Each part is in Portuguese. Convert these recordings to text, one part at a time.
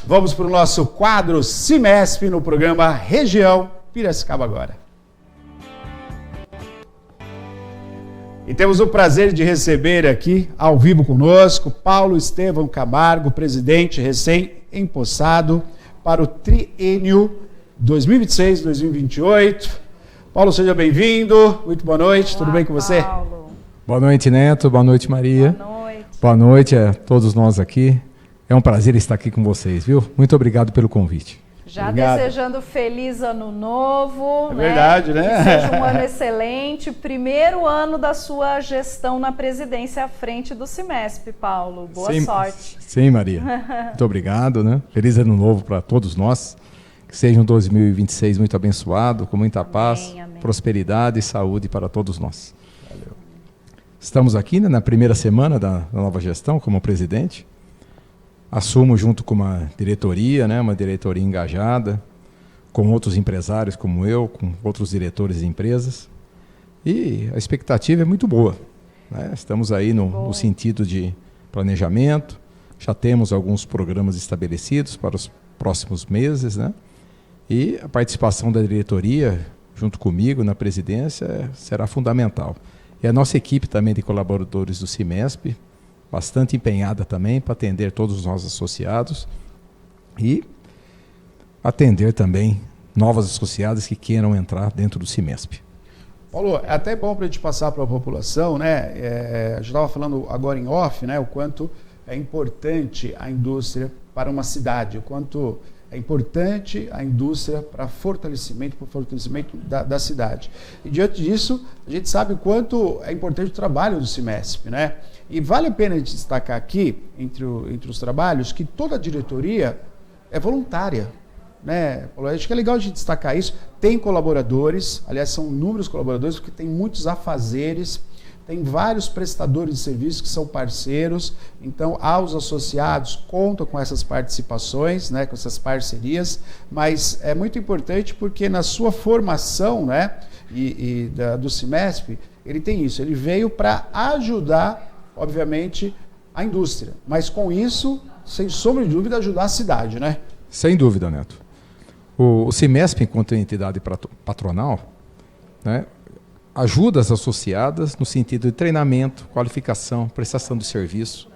Vamos para o nosso quadro CIMESP no programa Região Piracicaba agora. E temos o prazer de receber aqui, ao vivo conosco, Paulo Estevão Camargo, presidente recém-empossado para o triênio 2026-2028. Paulo, seja bem-vindo. Muito boa noite. Olá, tudo bem com você? Paulo. Boa noite, Neto. Boa noite, Maria. Boa noite. Boa noite a todos nós aqui. É um prazer estar aqui com vocês, viu? Muito obrigado pelo convite. Já Obrigado. Desejando feliz ano novo. É verdade, né? Que seja um ano excelente. Primeiro ano da sua gestão na presidência à frente do CIMESP, Paulo. Boa sorte. Sim, Maria. Muito obrigado, né? Feliz ano novo para todos nós. Que seja um 2026 muito abençoado, com muita paz, amém. Prosperidade e saúde para todos nós. Valeu. Estamos aqui, né, na primeira semana da nova gestão como presidente. Assumo junto com uma diretoria engajada, com outros empresários como eu, com outros diretores de empresas. E a expectativa é muito boa, né? Estamos aí no sentido de planejamento, já temos alguns programas estabelecidos para os próximos meses, né? E a participação da diretoria, junto comigo na presidência, será fundamental. E a nossa equipe também de colaboradores do CIMESP, bastante empenhada também para atender todos os nossos associados e atender também novos associados que queiram entrar dentro do CIMESP. Paulo, é até bom para a gente passar para a população, né? A gente estava falando agora em off, né? O quanto é importante a indústria para uma cidade, o quanto é importante a indústria para o fortalecimento da cidade. E diante disso, a gente sabe o quanto é importante o trabalho do CIMESP, né? E vale a pena a gente destacar aqui, entre os trabalhos, que toda a diretoria é voluntária, né? Acho que é legal a gente destacar isso. Tem colaboradores, aliás, são inúmeros colaboradores, porque tem muitos afazeres, tem vários prestadores de serviços que são parceiros, então aos associados contam com essas participações, né, com essas parcerias, mas é muito importante porque na sua formação, né, do CIMESP, ele tem isso, ele veio para ajudar, obviamente, a indústria, mas com isso, sem sombra de dúvida, ajudar a cidade, né? Sem dúvida, Neto. O CIMESP, enquanto entidade patronal, né, ajuda as associadas no sentido de treinamento, qualificação, prestação de serviço.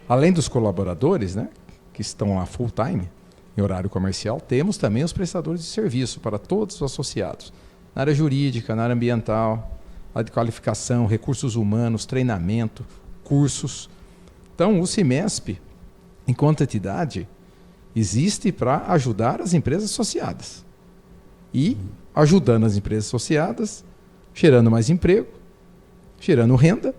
Além dos colaboradores, né, que estão a full time, em horário comercial, temos também os prestadores de serviço para todos os associados. Na área jurídica, na área ambiental, área de qualificação, recursos humanos, treinamento, cursos. Então, o CIMESP, enquanto entidade, existe para ajudar as empresas associadas. E, ajudando as empresas associadas, gerando mais emprego, gerando renda,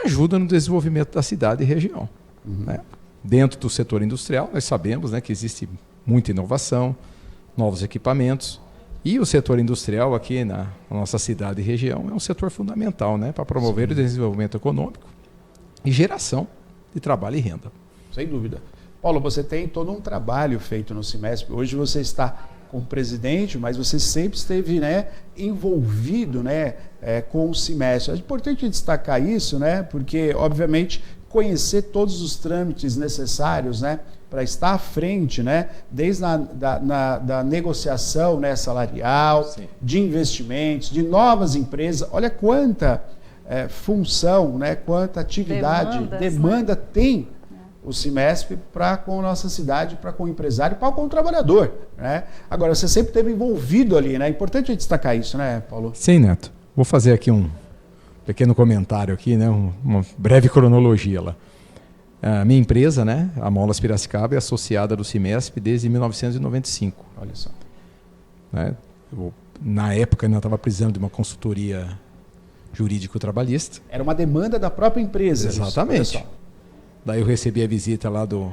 ajuda no desenvolvimento da cidade e região. Né? Dentro do setor industrial, nós sabemos, né, que existe muita inovação, novos equipamentos, e o setor industrial aqui na nossa cidade e região é um setor fundamental, né, para promover o desenvolvimento econômico e geração de trabalho e renda. Sem dúvida. Paulo, você tem todo um trabalho feito no CIMESP. Hoje você está como presidente, mas você sempre esteve, né, envolvido, né, com o CIMESP. É importante destacar isso, né, porque, obviamente, conhecer todos os trâmites necessários, né, para estar à frente, né, desde da negociação, né, salarial, sim, de investimentos, de novas empresas. Olha quanta função, né, quanta atividade, demanda, né, tem o CIMESP para com a nossa cidade, para com o empresário, para com o trabalhador, né? Agora, você sempre esteve envolvido ali, né? É importante a gente destacar isso, né, Paulo? Sim, Neto. Vou fazer aqui um pequeno comentário aqui, né? Uma breve cronologia lá. A minha empresa, né, a Molas Piracicaba, é associada do CIMESP desde 1995. Olha só. Né? Na época, eu estava precisando de uma consultoria jurídico-trabalhista. Era uma demanda da própria empresa. Exatamente. Daí eu recebi a visita lá do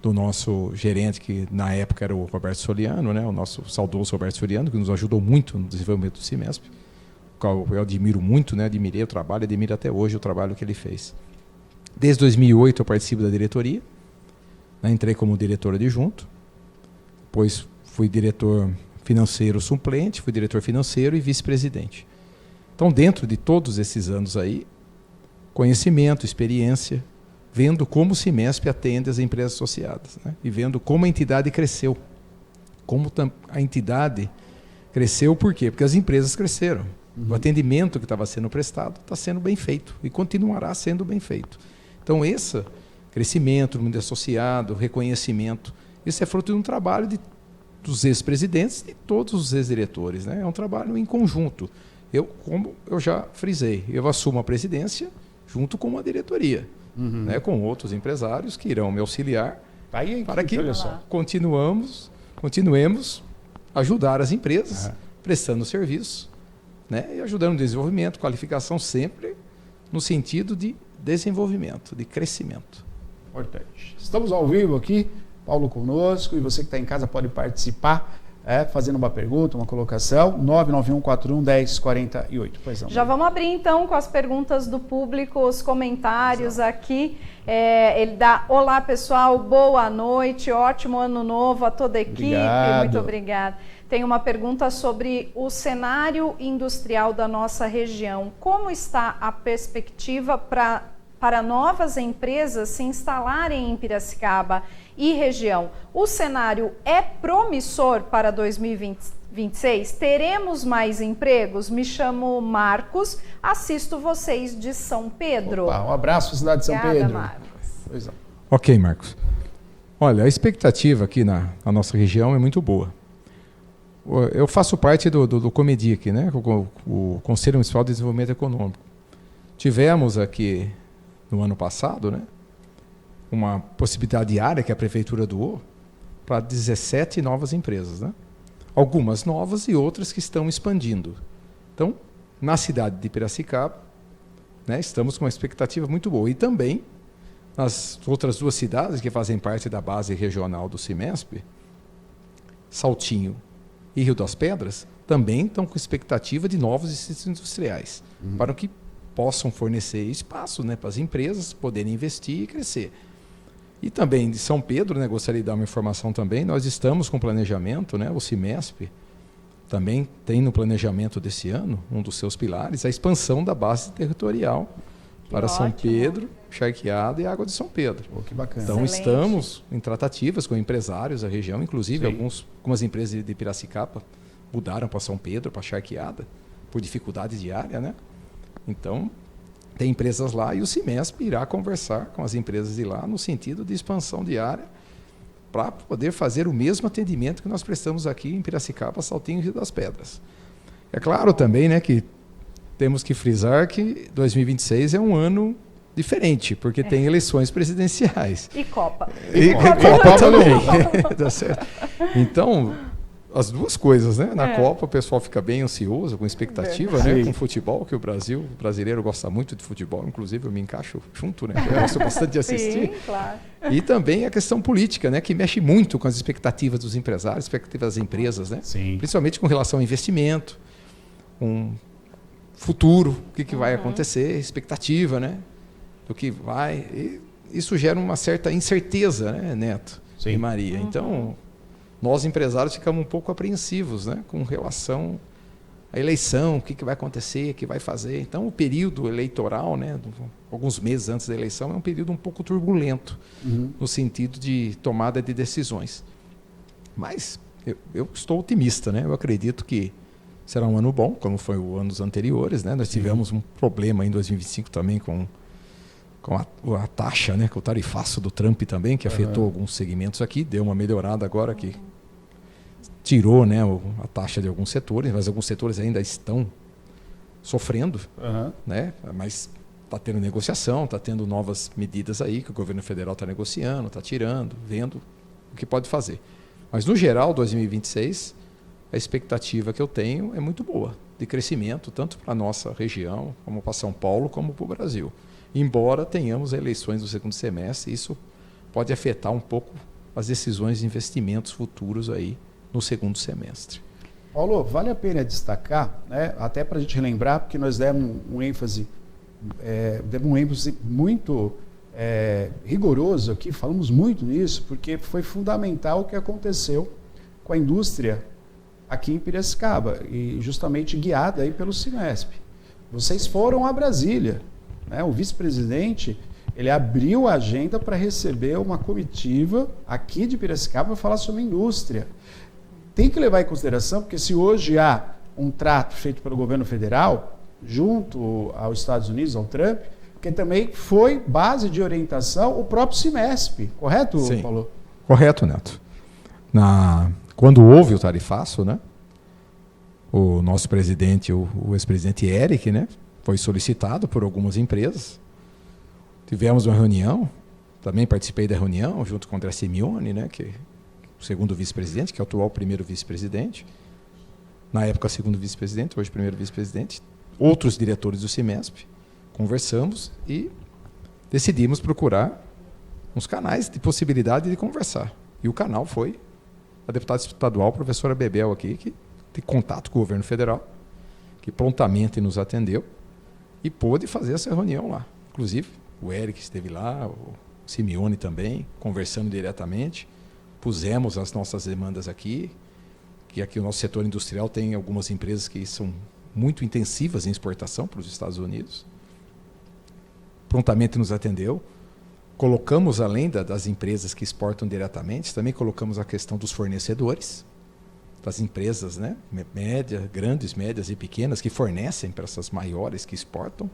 nosso gerente, que na época era o Roberto Soliano, né? O nosso saudoso Roberto Soliano, que nos ajudou muito no desenvolvimento do CIMESP, o qual eu admiro muito, né? Admirei o trabalho, admiro até hoje o trabalho que ele fez. Desde 2008 eu participo da diretoria, né? Entrei como diretor adjunto, depois fui diretor financeiro suplente, fui diretor financeiro e vice-presidente. Então, dentro de todos esses anos aí, conhecimento, experiência, vendo como o Cimesp atende as empresas associadas, né? E vendo como a entidade cresceu. Como a entidade cresceu, por quê? Porque as empresas cresceram. O atendimento que estava sendo prestado está sendo bem feito e continuará sendo bem feito. Então, esse crescimento do mundo associado, reconhecimento, isso é fruto de um trabalho dos ex-presidentes e de todos os ex-diretores, né? É um trabalho em conjunto. Como eu já frisei, eu assumo a presidência junto com uma diretoria, né? Com outros empresários que irão me auxiliar para que continuemos a ajudar as empresas, prestando serviço, né? E ajudando no desenvolvimento, qualificação sempre no sentido de desenvolvimento, de crescimento. Importante. Estamos ao vivo aqui, Paulo conosco, e você que está em casa pode participar, fazendo uma pergunta, uma colocação, 991411048. Pois não. Já vamos abrir então com as perguntas do público, os comentários aqui. Ele dá: olá pessoal, boa noite, ótimo ano novo a toda a equipe. Obrigado. Muito obrigada. Tem uma pergunta sobre o cenário industrial da nossa região. Como está a perspectiva para novas empresas se instalarem em Piracicaba e região? O cenário é promissor para 2026? Teremos mais empregos? Me chamo Marcos, assisto vocês de São Pedro. Opa, um abraço, cidade de São Pedro. Marcos. Pois não. Ok, Marcos. Olha, a expectativa aqui na nossa região é muito boa. Eu faço parte do COMEDIC, né? O Conselho Municipal de Desenvolvimento Econômico. Tivemos aqui, no ano passado, né, uma possibilidade de área que a Prefeitura doou para 17 novas empresas, né? Algumas novas e outras que estão expandindo. Então, na cidade de Piracicaba, né, estamos com uma expectativa muito boa. E também, nas outras duas cidades que fazem parte da base regional do Cimesp, Saltinho e Rio das Pedras, também estão com expectativa de novos distritos industriais, para que possam fornecer espaço, né, para as empresas poderem investir e crescer. E também de São Pedro, né, gostaria de dar uma informação também, nós estamos com planejamento, né, o Cimesp também tem no planejamento desse ano, um dos seus pilares, a expansão da base territorial para São Pedro, Charqueada e Água de São Pedro. Que bacana. Então Excelente. Estamos em tratativas com empresários da região, inclusive algumas empresas de Piracicaba mudaram para São Pedro, para Charqueada, por dificuldade de área, né? Então, tem empresas lá e o Cimesp irá conversar com as empresas de lá no sentido de expansão de área para poder fazer o mesmo atendimento que nós prestamos aqui em Piracicaba, Saltinho e Rio das Pedras. É claro também, né, que temos que frisar que 2026 é um ano diferente, porque tem eleições presidenciais. E Copa. E Copa também. Tá certo? Então, as duas coisas, né? Na Copa o pessoal fica bem ansioso, com expectativa, né? Com futebol, que o brasileiro gosta muito de futebol, inclusive eu me encaixo junto, né? Eu gosto bastante de assistir. Sim, claro. E também a questão política, né? Que mexe muito com as expectativas dos empresários, expectativas das empresas, né? Sim. Principalmente com relação ao investimento, futuro, o que vai acontecer, expectativa, né? Do que vai. E isso gera uma certa incerteza, né, Neto e Maria? Então, nós empresários ficamos um pouco apreensivos, né, com relação à eleição, o que vai acontecer, o que vai fazer. Então, o período eleitoral, né, alguns meses antes da eleição, é um período um pouco turbulento, no sentido de tomada de decisões. Mas eu estou otimista, né? Eu acredito que será um ano bom, como foi os anos anteriores, né? Nós tivemos um problema em 2025 também com a taxa, né? Com o tarifaço do Trump também, que afetou alguns segmentos aqui, deu uma melhorada agora que tirou, né, a taxa de alguns setores, mas alguns setores ainda estão sofrendo, né? Mas está tendo negociação, está tendo novas medidas aí que o governo federal está negociando, está tirando, vendo o que pode fazer. Mas no geral, 2026, a expectativa que eu tenho é muito boa, de crescimento, tanto para a nossa região, como para São Paulo, como para o Brasil. Embora tenhamos eleições no segundo semestre, isso pode afetar um pouco as decisões de investimentos futuros aí no segundo semestre. Paulo, vale a pena destacar, né, até para a gente relembrar, porque nós demos um ênfase muito rigoroso aqui, falamos muito nisso, porque foi fundamental o que aconteceu com a indústria aqui em Piracicaba, e justamente guiada aí pelo Cimesp. Vocês foram a Brasília, né? O vice-presidente, ele abriu a agenda para receber uma comitiva aqui de Piracicaba para falar sobre indústria. Tem que levar em consideração, porque se hoje há um trato feito pelo governo federal, junto aos Estados Unidos, ao Trump, que também foi base de orientação o próprio CIMESP, correto, Sim. Paulo? Correto, Neto. Quando houve o tarifaço, né, o nosso presidente, o ex-presidente Eric, né, foi solicitado por algumas empresas. Tivemos uma reunião, também participei da reunião, junto com o André Simeone, né, que é o segundo vice-presidente, que é o atual primeiro vice-presidente. Na época, segundo vice-presidente, hoje primeiro vice-presidente. Outros diretores do CIMESP. Conversamos e decidimos procurar uns canais de possibilidade de conversar. E o canal foi a deputada estadual, professora Bebel, aqui, que tem contato com o governo federal, que prontamente nos atendeu e pôde fazer essa reunião lá. Inclusive, o Eric esteve lá, o Simeone também, conversando diretamente. Pusemos as nossas demandas aqui, que aqui o nosso setor industrial tem algumas empresas que são muito intensivas em exportação para os Estados Unidos. Prontamente nos atendeu. Colocamos, além das empresas que exportam diretamente, também colocamos a questão dos fornecedores, das empresas, né, grandes, médias e pequenas, que fornecem para essas maiores que exportam.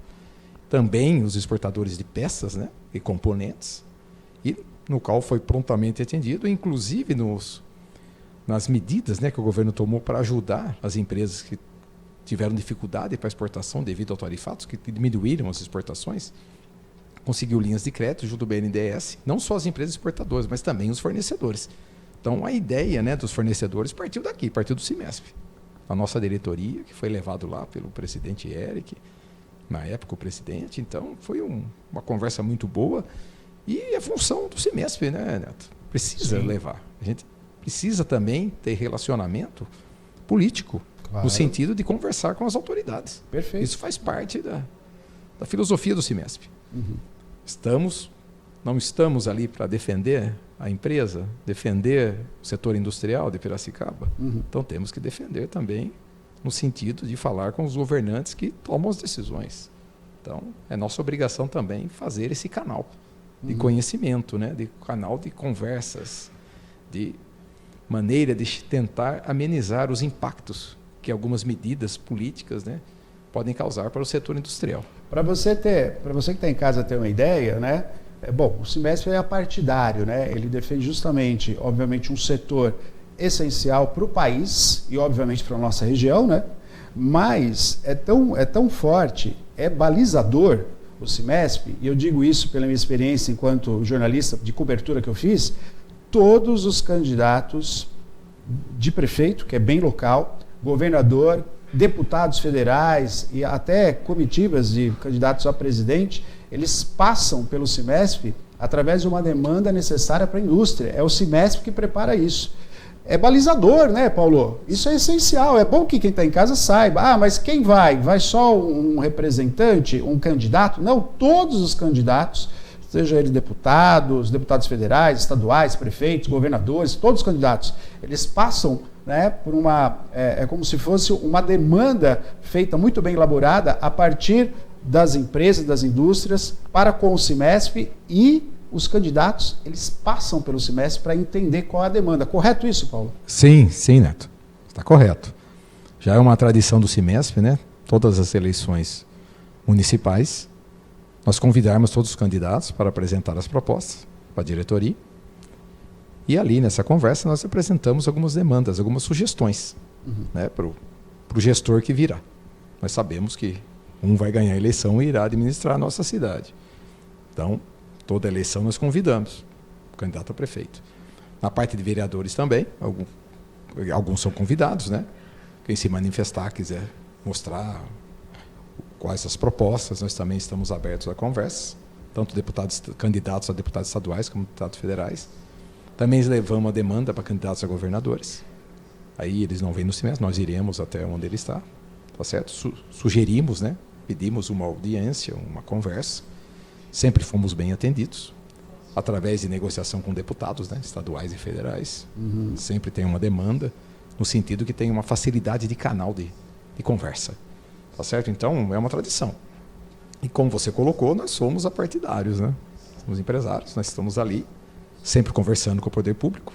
Também os exportadores de peças, né, e componentes, e no qual foi prontamente atendido, inclusive nas medidas, né, que o governo tomou para ajudar as empresas que tiveram dificuldade para a exportação devido ao tarifato, que diminuíram as exportações. Conseguiu linhas de crédito junto do BNDES, não só as empresas exportadoras, mas também os fornecedores. Então, a ideia, né, dos fornecedores partiu daqui, partiu do CIMESP. A nossa diretoria, que foi levado lá pelo presidente Eric, na época o presidente. Então, foi uma conversa muito boa e é função do CIMESP, né, Neto? Precisa levar. A gente precisa também ter relacionamento político, no sentido de conversar com as autoridades. Perfeito. Isso faz parte da filosofia do CIMESP. Uhum. Não estamos ali para defender a empresa, defender o setor industrial de Piracicaba. Uhum. Então temos que defender também no sentido de falar com os governantes que tomam as decisões. Então é nossa obrigação também fazer esse canal de conhecimento, né? De canal de conversas, de maneira de tentar amenizar os impactos que algumas medidas políticas, né, podem causar para o setor industrial. Para você que está em casa ter uma ideia, né? Bom, o CIMESP é apartidário, né? Ele defende justamente, obviamente, um setor essencial para o país e, obviamente, para a nossa região, né? Mas é tão forte, é balizador o CIMESP, e eu digo isso pela minha experiência enquanto jornalista de cobertura que eu fiz, todos os candidatos de prefeito, que é bem local, governador, deputados federais e até comitivas de candidatos a presidente, eles passam pelo CIMESP através de uma demanda necessária para a indústria. É o CIMESP que prepara isso. É balizador, né, Paulo? Isso é essencial. É bom que quem está em casa saiba. Ah, mas quem vai? Vai só um representante, um candidato? Não, todos os candidatos, seja eles deputados federais, estaduais, prefeitos, governadores, todos os candidatos, eles passam, né, por é como se fosse uma demanda feita muito bem elaborada a partir das empresas, das indústrias, para com o CIMESP, e os candidatos, eles passam pelo CIMESP para entender qual é a demanda. Correto isso, Paulo? Sim, Neto. Está correto. Já é uma tradição do CIMESP, né? Todas as eleições municipais, nós convidarmos todos os candidatos para apresentar as propostas para a diretoria. E ali, nessa conversa, nós apresentamos algumas demandas, algumas sugestões, né, para o gestor que virá. Nós sabemos que um vai ganhar a eleição e irá administrar a nossa cidade. Então, toda eleição nós convidamos o candidato a prefeito. Na parte de vereadores também, alguns são convidados, né? Quem se manifestar, quiser mostrar quais as propostas, nós também estamos abertos à conversa, tanto candidatos a deputados estaduais como deputados federais. Também levamos a demanda para candidatos a governadores. Aí eles não vêm no CIMESP, nós iremos até onde ele está, tá certo? Sugerimos, né? Pedimos uma audiência, uma conversa. Sempre fomos bem atendidos, através de negociação com deputados, né? Estaduais e federais. Sempre tem uma demanda, no sentido que tem uma facilidade de canal de conversa. Tá certo? Então, é uma tradição. E como você colocou, nós somos apartidários, né? os empresários, nós estamos ali, sempre conversando com o poder público,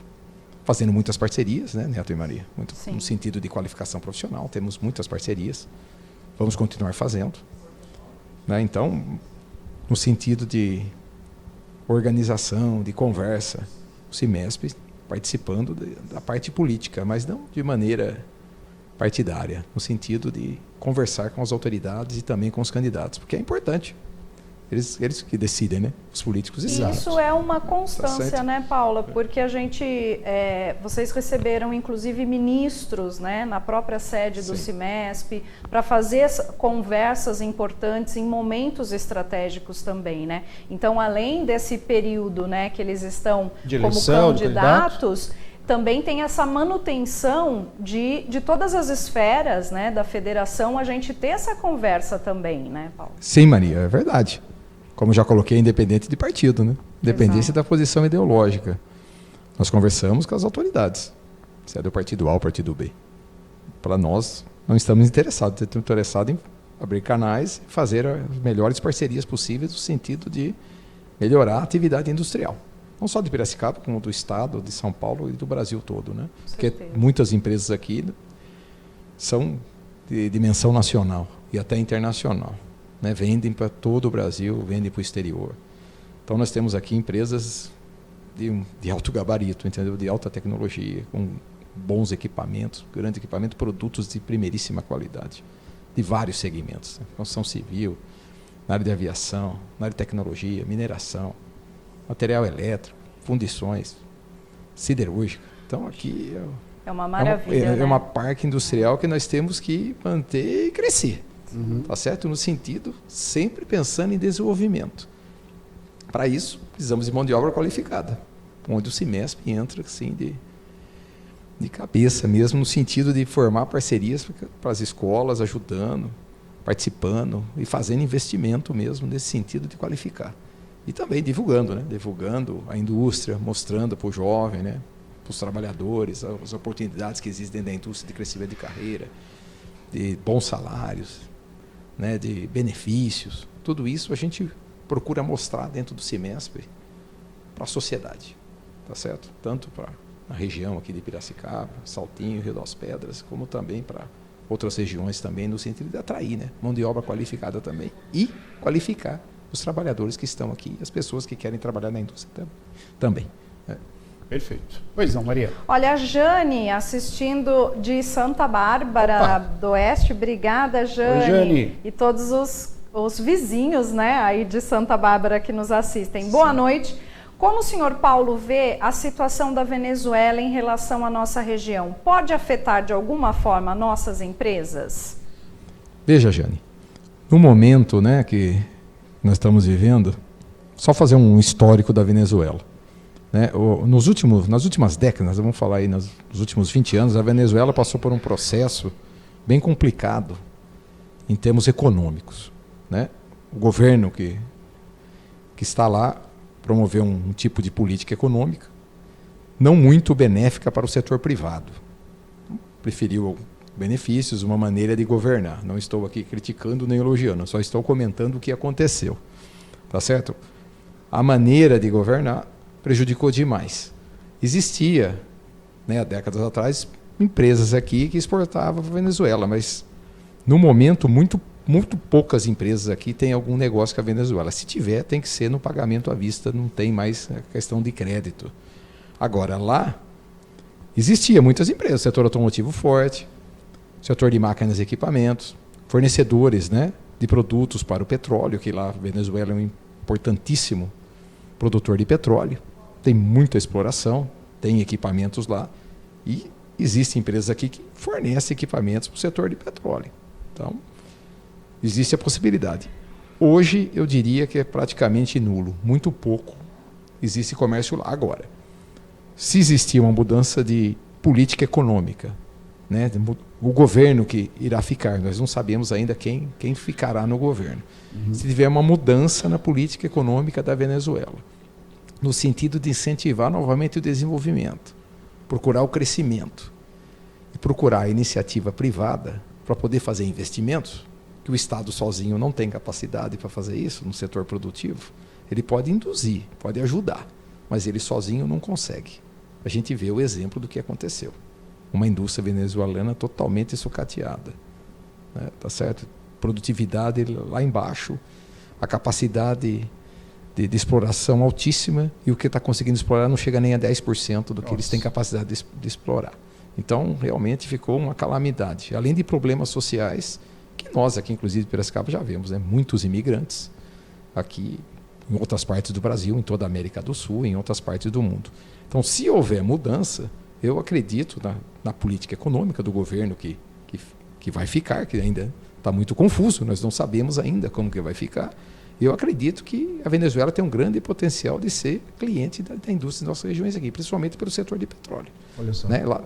fazendo muitas parcerias, né, Neto e Maria? No sentido de qualificação profissional, temos muitas parcerias, vamos continuar fazendo. Né? Então, no sentido de organização, de conversa, o CIMESP participando da parte política, mas não de maneira partidária, no sentido de conversar com as autoridades e também com os candidatos, porque é importante. Eles que decidem, né? Os políticos decidem. Isso é uma constância, né, Paula? Porque a gente, vocês receberam inclusive ministros, né, na própria sede do CIMESP, para fazer conversas importantes em momentos estratégicos também, né? Então, além desse período, né, que eles estão como candidatos, também tem essa manutenção de todas as esferas, né, da federação, a gente ter essa conversa também, né, Paulo? Sim, Maria, é verdade. Como já coloquei, independente de partido, né? Independência da posição ideológica. Nós conversamos com as autoridades, se é do partido A ou partido B. Para nós, não estamos interessados. Estamos interessados em abrir canais e fazer as melhores parcerias possíveis no sentido de melhorar a atividade industrial. Não só de Piracicaba, como do Estado, de São Paulo e do Brasil todo, né? Porque muitas empresas aqui são de dimensão nacional e até internacional, né? Vendem para todo o Brasil, vendem para o exterior. Então nós temos aqui empresas de alto gabarito, entendeu? De alta tecnologia, com bons equipamentos, grande equipamento, produtos de primeiríssima qualidade, de vários segmentos, né? Construção civil, na área de aviação, na área de tecnologia, mineração, material elétrico, fundições, siderúrgica. Então aqui é uma maravilha, é uma parque industrial que nós temos que manter e crescer. Tá certo? No sentido, sempre pensando em desenvolvimento. Para isso, precisamos de mão de obra qualificada, onde o CIMESP entra assim, de cabeça mesmo, no sentido de formar parcerias para as escolas, ajudando, participando e fazendo investimento mesmo nesse sentido de qualificar. E também divulgando, né? Divulgando a indústria, mostrando para o jovem, né? Para os trabalhadores, as oportunidades que existem dentro da indústria de crescimento de carreira, de bons salários, né? De benefícios. Tudo isso a gente procura mostrar dentro do CIMESP para a sociedade, tá certo? Tanto para a região aqui de Piracicaba, Saltinho, Rio das Pedras, como também para outras regiões também, no sentido de atrair, né? Mão de obra qualificada também e qualificar os trabalhadores que estão aqui, as pessoas que querem trabalhar na indústria também. Perfeito. Pois não, Maria. Olha, a Jane assistindo de Santa Bárbara do Oeste. Obrigada, Jane. Oi, Jane. E todos os vizinhos, né, aí de Santa Bárbara que nos assistem. Sim. Boa noite. Como o senhor Paulo vê a situação da Venezuela em relação à nossa região? Pode afetar de alguma forma nossas empresas? Veja, Jane, no momento, né, que nós estamos vivendo, só fazer um histórico da Venezuela. Né? Nas últimas décadas, vamos falar aí nos últimos 20 anos, a Venezuela passou por um processo bem complicado em termos econômicos. Né? O governo que está lá promoveu um tipo de política econômica não muito benéfica para o setor privado. Preferiu benefícios, uma maneira de governar. Não estou aqui criticando nem elogiando, só estou comentando o que aconteceu. Tá certo? A maneira de governar prejudicou demais. Existia, né, há décadas atrás, empresas aqui que exportavam para a Venezuela, mas no momento muito poucas empresas aqui têm algum negócio com a Venezuela. Se tiver, tem que ser no pagamento à vista, não tem mais a questão de crédito. Agora, lá, existia muitas empresas, setor automotivo forte, setor de máquinas e equipamentos, fornecedores, né, de produtos para o petróleo, que lá a Venezuela é um importantíssimo produtor de petróleo, tem muita exploração, tem equipamentos lá, e existem empresas aqui que fornecem equipamentos para o setor de petróleo. Então, existe a possibilidade. Hoje, eu diria que é praticamente nulo, muito pouco existe comércio lá. Agora, se existir uma mudança de política econômica, né, o governo que irá ficar, nós não sabemos ainda quem ficará no governo. Se tiver uma mudança na política econômica da Venezuela, no sentido de incentivar novamente o desenvolvimento, procurar o crescimento e procurar a iniciativa privada para poder fazer investimentos, que o Estado sozinho não tem capacidade para fazer isso no setor produtivo, Ele pode induzir, pode ajudar, mas ele sozinho não consegue. A gente vê o exemplo do que aconteceu. Uma indústria venezuelana totalmente sucateada, né? Tá certo? Produtividade lá embaixo, a capacidade de exploração altíssima, e o que está conseguindo explorar não chega nem a 10% do que eles têm capacidade de explorar. Então, realmente ficou uma calamidade. Além de problemas sociais, que nós aqui, inclusive, em Piracicaba, já vemos, né? Muitos imigrantes aqui, em outras partes do Brasil, em toda a América do Sul, em outras partes do mundo. Então, se houver mudança, eu acredito na política econômica do governo que vai ficar, que ainda está muito confuso, nós não sabemos ainda como que vai ficar. Eu acredito que a Venezuela tem um grande potencial de ser cliente da indústria das nossas regiões aqui, principalmente pelo setor de petróleo. Olha só. Né? Lá,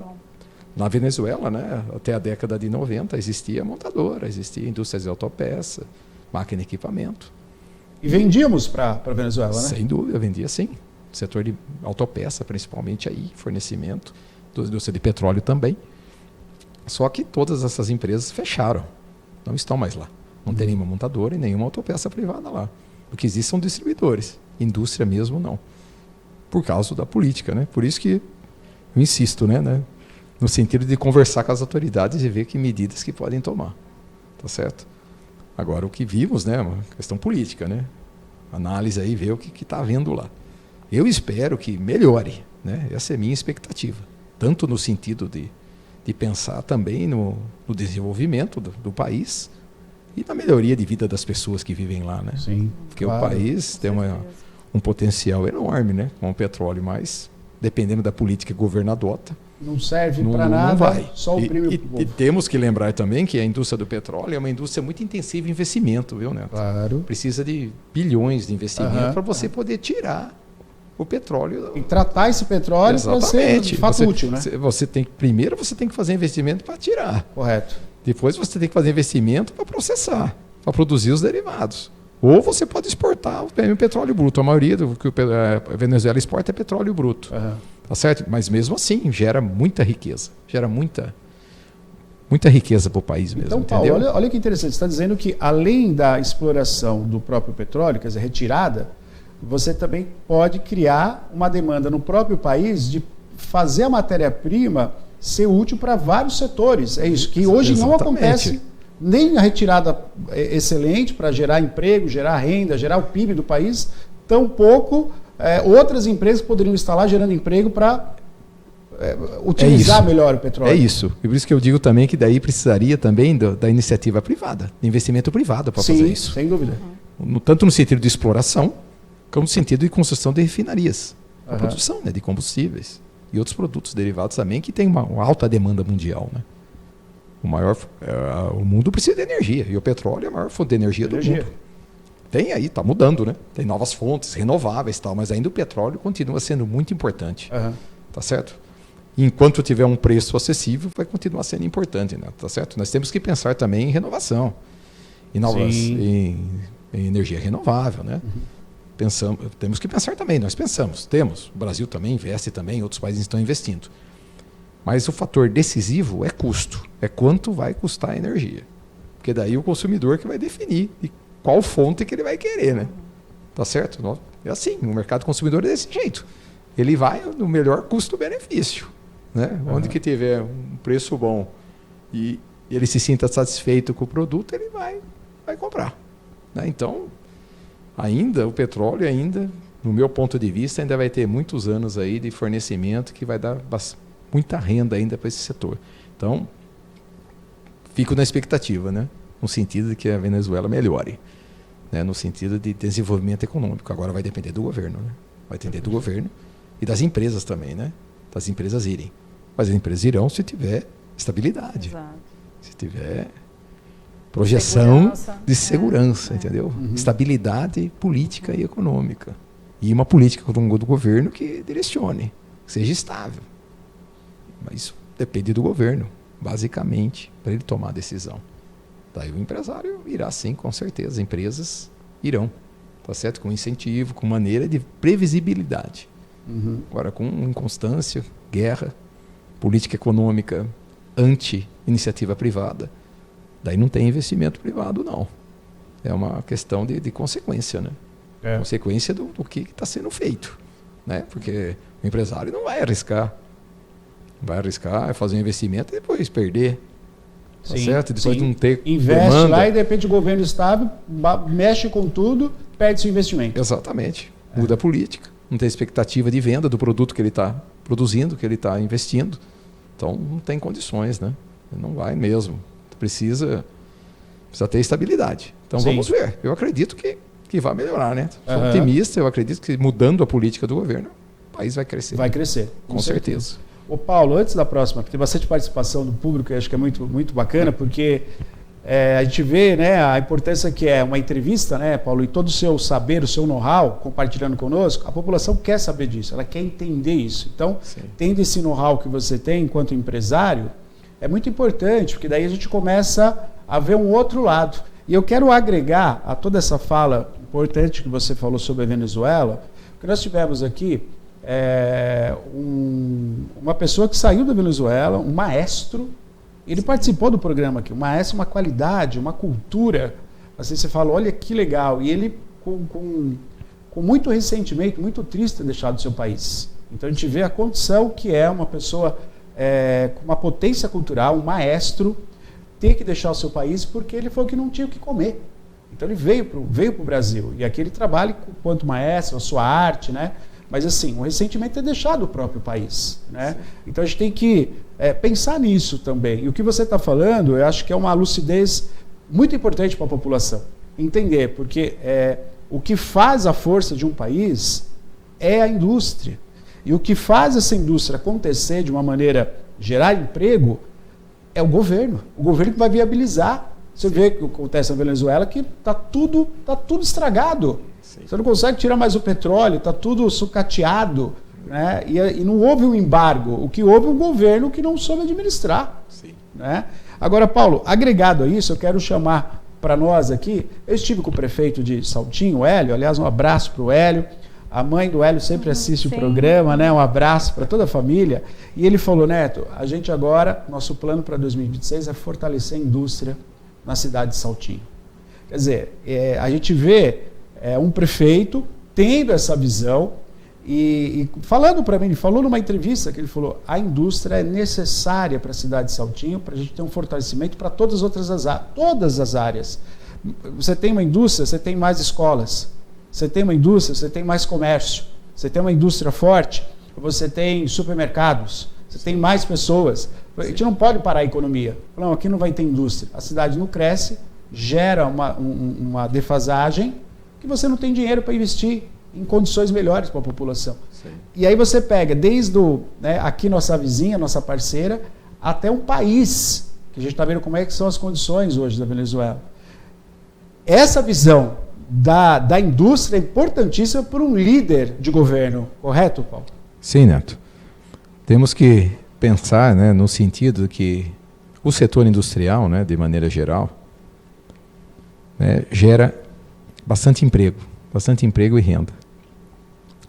na Venezuela, né, até a década de 90, existia montadora, existia indústrias de autopeça, máquina e equipamento. E vendíamos para a Venezuela, né? Sem dúvida, vendia sim. Setor de autopeça, principalmente aí, fornecimento, indústria de petróleo também. Só que todas essas empresas fecharam, não estão mais lá. Não tem nenhuma montadora e nenhuma autopeça privada lá. O que existe são distribuidores, indústria mesmo não. Por causa da política, né? Por isso que eu insisto, né? No sentido de conversar com as autoridades e ver que medidas que podem tomar. Tá certo? Agora, o que vimos, né? Uma questão política, né? Análise aí, ver o que está havendo lá. Eu espero que melhore, né? Essa é a minha expectativa. Tanto no sentido de pensar também no desenvolvimento do país e na melhoria de vida das pessoas que vivem lá, né? Sim, porque claro. O país tem um potencial enorme, né? Com o petróleo, mas dependendo da política que o governo adota, não serve para nada, não vai. Só oprime o povo. E temos que lembrar também que a indústria do petróleo é uma indústria muito intensiva em investimento, viu, Neto? Claro. Precisa de bilhões de investimento para você poder tirar o petróleo. E tratar esse petróleo para ser de fato útil, né? Primeiro você tem que fazer investimento para tirar. Correto. Depois você tem que fazer investimento para processar, para produzir os derivados. Ou você pode exportar o petróleo bruto. A maioria do que a Venezuela exporta é petróleo bruto. Tá certo? Mas mesmo assim, gera muita riqueza. Gera muita riqueza para o país mesmo. Então, Paulo, olha que interessante. Você está dizendo que além da exploração do próprio petróleo, quer dizer, retirada, você também pode criar uma demanda no próprio país de fazer a matéria-prima ser útil para vários setores. É isso, que hoje não acontece. Nem a retirada excelente para gerar emprego, gerar renda, gerar o PIB do país, tampouco outras empresas poderiam estar lá gerando emprego para utilizar melhor o petróleo. É isso. E por isso que eu digo também que daí precisaria também da iniciativa privada, de investimento privado para fazer isso. Sem dúvida. Tanto no sentido de exploração, como no sentido de construção de refinarias. A produção, né, de combustíveis e outros produtos derivados também, que tem uma alta demanda mundial, né? O mundo precisa de energia, e o petróleo é a maior fonte de energia do mundo. Tem aí, está mudando, né? Tem novas fontes renováveis e tal, mas ainda o petróleo continua sendo muito importante. Tá certo? E enquanto tiver um preço acessível, vai continuar sendo importante, né? Tá certo? Nós temos que pensar também em renovação, em energia renovável, né? Temos que pensar também, o Brasil também investe também, outros países estão investindo. Mas o fator decisivo é custo, é quanto vai custar a energia. Porque daí o consumidor que vai definir qual fonte que ele vai querer, né? Tá certo? É assim, o mercado consumidor é desse jeito. Ele vai no melhor custo-benefício, né? Onde que tiver um preço bom e ele se sinta satisfeito com o produto, ele vai comprar, né? Então, o petróleo no meu ponto de vista, ainda vai ter muitos anos aí de fornecimento que vai dar muita renda ainda para esse setor. Então, fico na expectativa, né? No sentido de que a Venezuela melhore, né? No sentido de desenvolvimento econômico. Agora vai depender do governo, né? Vai depender do governo e das empresas também, né? Das empresas irem. Mas as empresas irão se tiver estabilidade. Exato. Se tiver projeção de segurança, entendeu? Estabilidade política e econômica. E uma política do governo que direcione, que seja estável. Mas isso depende do governo, basicamente, para ele tomar a decisão. Daí o empresário irá sim, com certeza. As empresas irão, tá certo? Com incentivo, com maneira de previsibilidade. Agora, com inconstância, guerra, política econômica anti-iniciativa privada, daí não tem investimento privado, não. É uma questão de consequência, né? Consequência do que está sendo feito. Né? Porque o empresário não vai arriscar. Vai arriscar, fazer um investimento e depois perder. Tá certo? E depois não ter investe demanda. Lá e de repente o governo do estado mexe com tudo, perde seu investimento. Exatamente. Muda a política. Não tem expectativa de venda do produto que ele está produzindo, que ele está investindo. Então não tem condições, né? Não vai mesmo. Precisa ter estabilidade. Então vamos ver. Eu acredito que vai melhorar, né? Sou otimista, eu acredito que mudando a política do governo, o país vai crescer. Vai crescer. Com certeza. Ô Paulo, antes da próxima, tem bastante participação do público, eu acho que é muito, muito bacana, porque a gente vê, né, a importância que é uma entrevista, né, Paulo, e todo o seu saber, o seu know-how, compartilhando conosco, a população quer saber disso, ela quer entender isso. Então, tendo esse know-how que você tem enquanto empresário, é muito importante, porque daí a gente começa a ver um outro lado. E eu quero agregar a toda essa fala importante que você falou sobre a Venezuela, que nós tivemos aqui uma pessoa que saiu da Venezuela, um maestro, ele participou do programa aqui, um maestro, uma qualidade, uma cultura, assim, você fala, olha que legal, e ele com muito ressentimento, muito triste ter deixado o seu país. Então a gente vê a condição que é uma pessoa com uma potência cultural, um maestro, ter que deixar o seu país porque ele falou que não tinha o que comer. Então ele veio para o Brasil, e aqui ele trabalha enquanto maestro, a sua arte, né? Mas assim, o ressentimento é deixar do próprio país, né? Então a gente tem que pensar nisso também. E o que você está falando, eu acho que é uma lucidez muito importante para a população. Entender, porque o que faz a força de um país é a indústria. E o que faz essa indústria acontecer de uma maneira, gerar emprego, é o governo. O governo que vai viabilizar. Você vê o que acontece na Venezuela, que está tudo estragado. Você não consegue tirar mais o petróleo, está tudo sucateado, né? E não houve um embargo. O que houve é um governo que não soube administrar. Né? Agora, Paulo, agregado a isso, eu quero chamar para nós aqui, eu estive com o prefeito de Saltinho, o Hélio, aliás, um abraço para o Hélio. A mãe do Hélio sempre assiste o programa, né? Um abraço para toda a família. E ele falou, Neto, a gente agora, nosso plano para 2026 é fortalecer a indústria na cidade de Saltinho. Quer dizer, a gente vê um prefeito tendo essa visão e falando para mim, ele falou numa entrevista que ele falou, a indústria é necessária para a cidade de Saltinho, para a gente ter um fortalecimento para todas as áreas. Você tem uma indústria, você tem mais escolas. Você tem uma indústria, você tem mais comércio. Você tem uma indústria forte, você tem supermercados, você tem mais pessoas. A gente não pode parar a economia. Não, aqui não vai ter indústria. A cidade não cresce, gera uma defasagem que você não tem dinheiro para investir em condições melhores para a população. E aí você pega desde aqui nossa vizinha, nossa parceira, até um país, que a gente está vendo como é que são as condições hoje da Venezuela. Essa visão da indústria é importantíssima por um líder de governo, correto, Paulo? Sim, Neto. Temos que pensar, né, no sentido que o setor industrial, né, de maneira geral, né, gera bastante emprego e renda.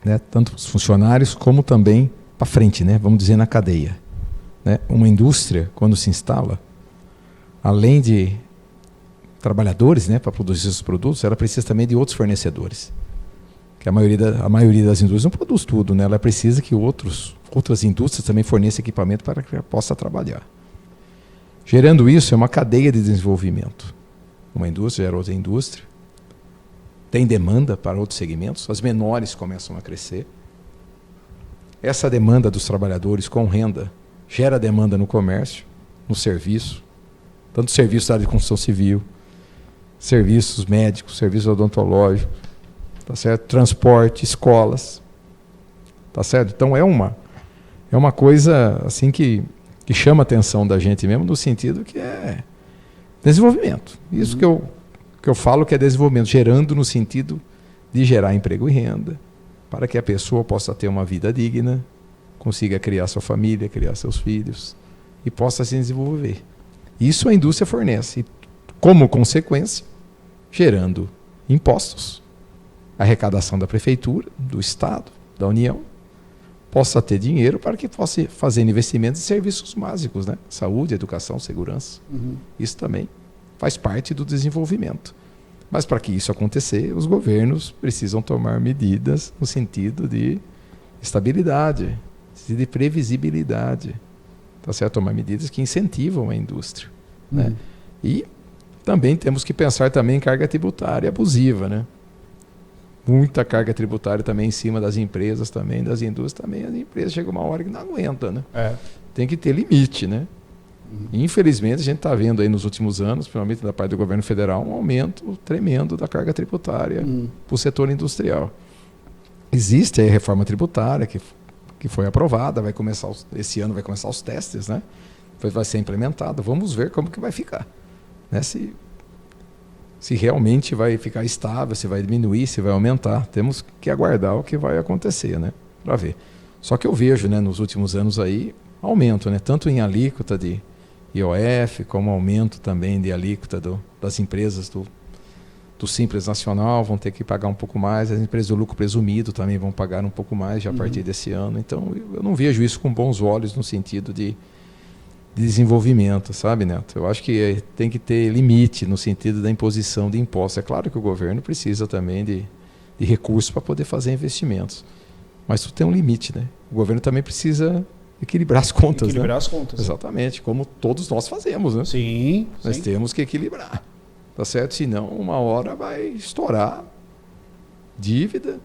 Né, tanto os funcionários como também para frente, né, vamos dizer, na cadeia. Né? Uma indústria, quando se instala, além de trabalhadores, né, para produzir seus produtos, ela precisa também de outros fornecedores. Que a maioria das indústrias não produz tudo, né? Ela precisa que outras indústrias também forneçam equipamento para que ela possa trabalhar. Gerando isso, é uma cadeia de desenvolvimento. Uma indústria gera outra indústria, tem demanda para outros segmentos, as menores começam a crescer. Essa demanda dos trabalhadores com renda gera demanda no comércio, no serviço, tanto serviços da área de construção civil, serviços médicos, serviços odontológicos, tá certo? Transporte, escolas, tá certo? Então é uma coisa assim que chama a atenção da gente mesmo, no sentido que é desenvolvimento. Isso que eu falo que é desenvolvimento, gerando no sentido de gerar emprego e renda, para que a pessoa possa ter uma vida digna, consiga criar sua família, criar seus filhos e possa se desenvolver. Isso a indústria fornece, e, como consequência, gerando impostos, arrecadação da prefeitura, do Estado, da União, possa ter dinheiro para que possa fazer investimentos em serviços básicos, né? Saúde, educação, segurança. Isso também faz parte do desenvolvimento. Mas para que isso acontecer, os governos precisam tomar medidas no sentido de estabilidade, de previsibilidade. Tá certo? Tomar medidas que incentivam a indústria. Né? E também temos que pensar também em carga tributária abusiva. Né? Muita carga tributária também em cima das empresas, também das indústrias. Também as empresas chegam uma hora que não aguentam. Né? Tem que ter limite. Né? Infelizmente, a gente está vendo aí nos últimos anos, principalmente da parte do governo federal, um aumento tremendo da carga tributária para o setor industrial. Existe aí a reforma tributária que foi aprovada, esse ano vai começar os testes, né? Vai ser implementada. Vamos ver como que vai ficar. Né? Se realmente vai ficar estável, se vai diminuir, se vai aumentar. Temos que aguardar o que vai acontecer, né? Para ver. Só que eu vejo, né, nos últimos anos aí, aumento, né? Tanto em alíquota de IOF, como aumento também de alíquota das empresas do Simples Nacional, vão ter que pagar um pouco mais, as empresas do lucro presumido também vão pagar um pouco mais já a partir desse ano. Então, eu não vejo isso com bons olhos no sentido de desenvolvimento, sabe, Neto? Eu acho que tem que ter limite no sentido da imposição de impostos. É claro que o governo precisa também de recursos para poder fazer investimentos, mas tudo tem um limite, né? O governo também precisa equilibrar as contas. Equilibrar né? as contas. Exatamente, como todos nós fazemos, né? Sim. Nós temos que equilibrar. Tá certo? Senão, uma hora vai estourar dívida,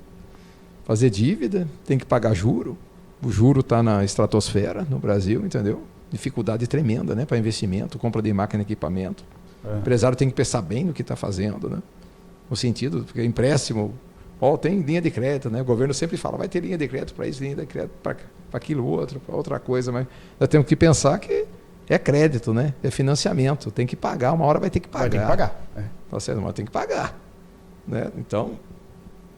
fazer dívida, tem que pagar juro. O juro está na estratosfera no Brasil, entendeu? Dificuldade tremenda, né? Para investimento, compra de máquina e equipamento. O empresário tem que pensar bem no que está fazendo, né? No sentido, porque empréstimo, tem linha de crédito, né? O governo sempre fala, vai ter linha de crédito para isso, linha de crédito para aquilo, outro, para outra coisa, mas nós temos que pensar que é crédito, né? É financiamento. Tem que pagar, uma hora vai ter que pagar. Vai ter que pagar. Tá certo? Uma hora tem que pagar. Né? Então,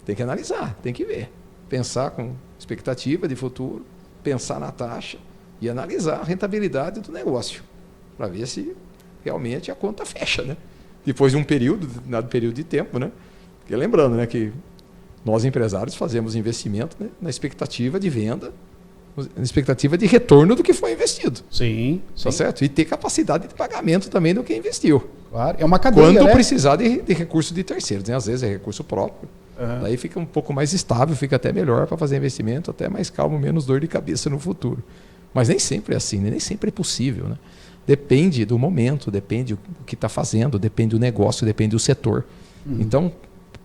tem que analisar, tem que ver. Pensar com expectativa de futuro, pensar na taxa e analisar a rentabilidade do negócio. Para ver se realmente a conta fecha, né? Depois de um período de tempo, né? Porque lembrando, né, que nós empresários fazemos investimento, né, na expectativa de venda, na expectativa de retorno do que foi investido. Sim. Tá certo? E ter capacidade de pagamento também do que investiu. Claro. É uma cadeia, quando né? precisar de recurso de terceiros. Né? Às vezes é recurso próprio. Daí fica um pouco mais estável, fica até melhor para fazer investimento, até mais calmo, menos dor de cabeça no futuro. Mas nem sempre é assim, né? Nem sempre é possível. Né? Depende do momento, depende do que está fazendo, depende do negócio, depende do setor. Então,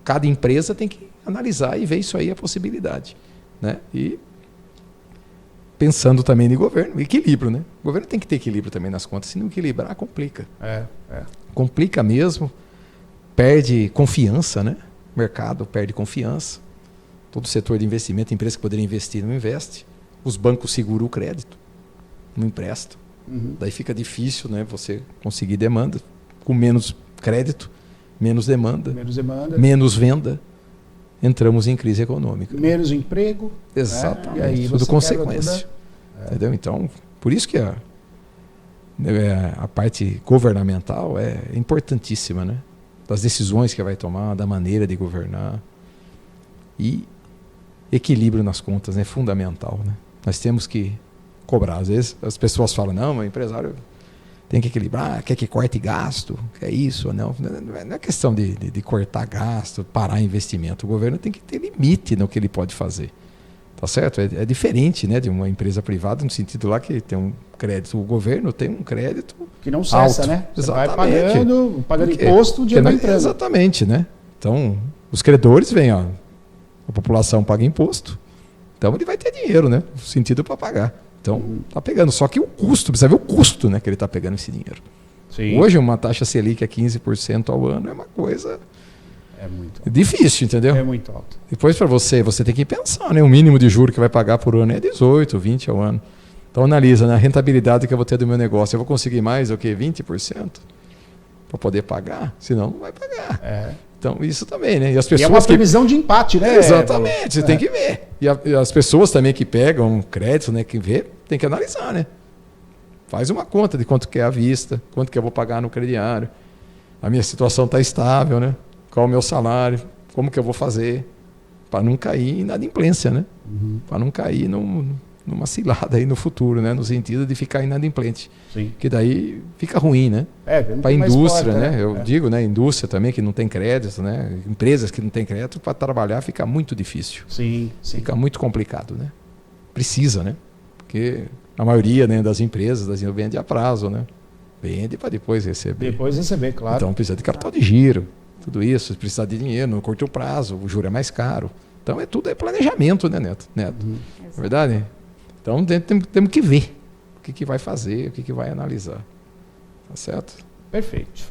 cada empresa tem que analisar e ver isso aí, a possibilidade. Né? E pensando também em governo, equilíbrio, né? O governo tem que ter equilíbrio também nas contas, se não equilibrar, complica. Complica mesmo, perde confiança, né? O mercado perde confiança. Todo o setor de investimento, empresa que poderia investir, não investe. Os bancos seguram o crédito, não emprestam. Daí fica difícil, né, você conseguir demanda. Com menos crédito, menos demanda, menos venda. Entramos em crise econômica. Menos emprego. Exatamente. E aí tudo consequência. Entendeu? Então, por isso que a parte governamental é importantíssima, né? Das decisões que vai tomar, da maneira de governar. E equilíbrio nas contas é fundamental, né? Nós temos que cobrar. Às vezes as pessoas falam, não, o empresário tem que equilibrar, quer que corte gasto, quer isso ou não. Não é questão de cortar gasto, parar investimento. O governo tem que ter limite no que ele pode fazer. Tá certo? É diferente, né, de uma empresa privada, no sentido lá que tem um crédito. O governo tem um crédito que não cessa, alto. Né? Você exatamente. vai pagando imposto, o dinheiro vai entrando. Exatamente, né? Então, os credores vêm, a população paga imposto, então ele vai ter dinheiro, né? No sentido para pagar. Então, tá pegando. Só que o custo, precisa ver o custo, né, que ele está pegando esse dinheiro. Sim. Hoje, uma taxa Selic a 15% ao ano é uma coisa muito difícil, entendeu? É muito alto. Depois, para você tem que pensar, né? O mínimo de juros que vai pagar por ano é 18, 20 ao ano. Então, analisa, né, a rentabilidade que eu vou ter do meu negócio. Eu vou conseguir mais do que 20% para poder pagar? Senão, não vai pagar. Então, isso também, né? E as pessoas é uma previsão de empate, né? Exatamente, você tem que ver. E as pessoas também que pegam crédito, né, que vê, tem que analisar, né? Faz uma conta de quanto que é à vista, quanto que eu vou pagar no crediário. A minha situação está estável, né? Qual o meu salário, como que eu vou fazer para não cair na inadimplência, né? Para não cair numa cilada aí no futuro, né? No sentido de ficar inadimplente. Sim. Que daí fica ruim, né? Para a tem mais indústria, porta, né? Eu digo, né? Indústria também que não tem crédito, né? Empresas que não têm crédito, para trabalhar fica muito difícil. Sim. Fica muito complicado, né? Precisa, né? Porque a maioria, né, das empresas vende a prazo, né? Vende para depois receber. Depois receber, claro. Então precisa de capital de giro, tudo isso, precisa de dinheiro no curto prazo, o juro é mais caro. Então tudo é planejamento, né, Neto? É verdade? Então temos que ver o que vai fazer, o que vai analisar. Tá certo? Perfeito.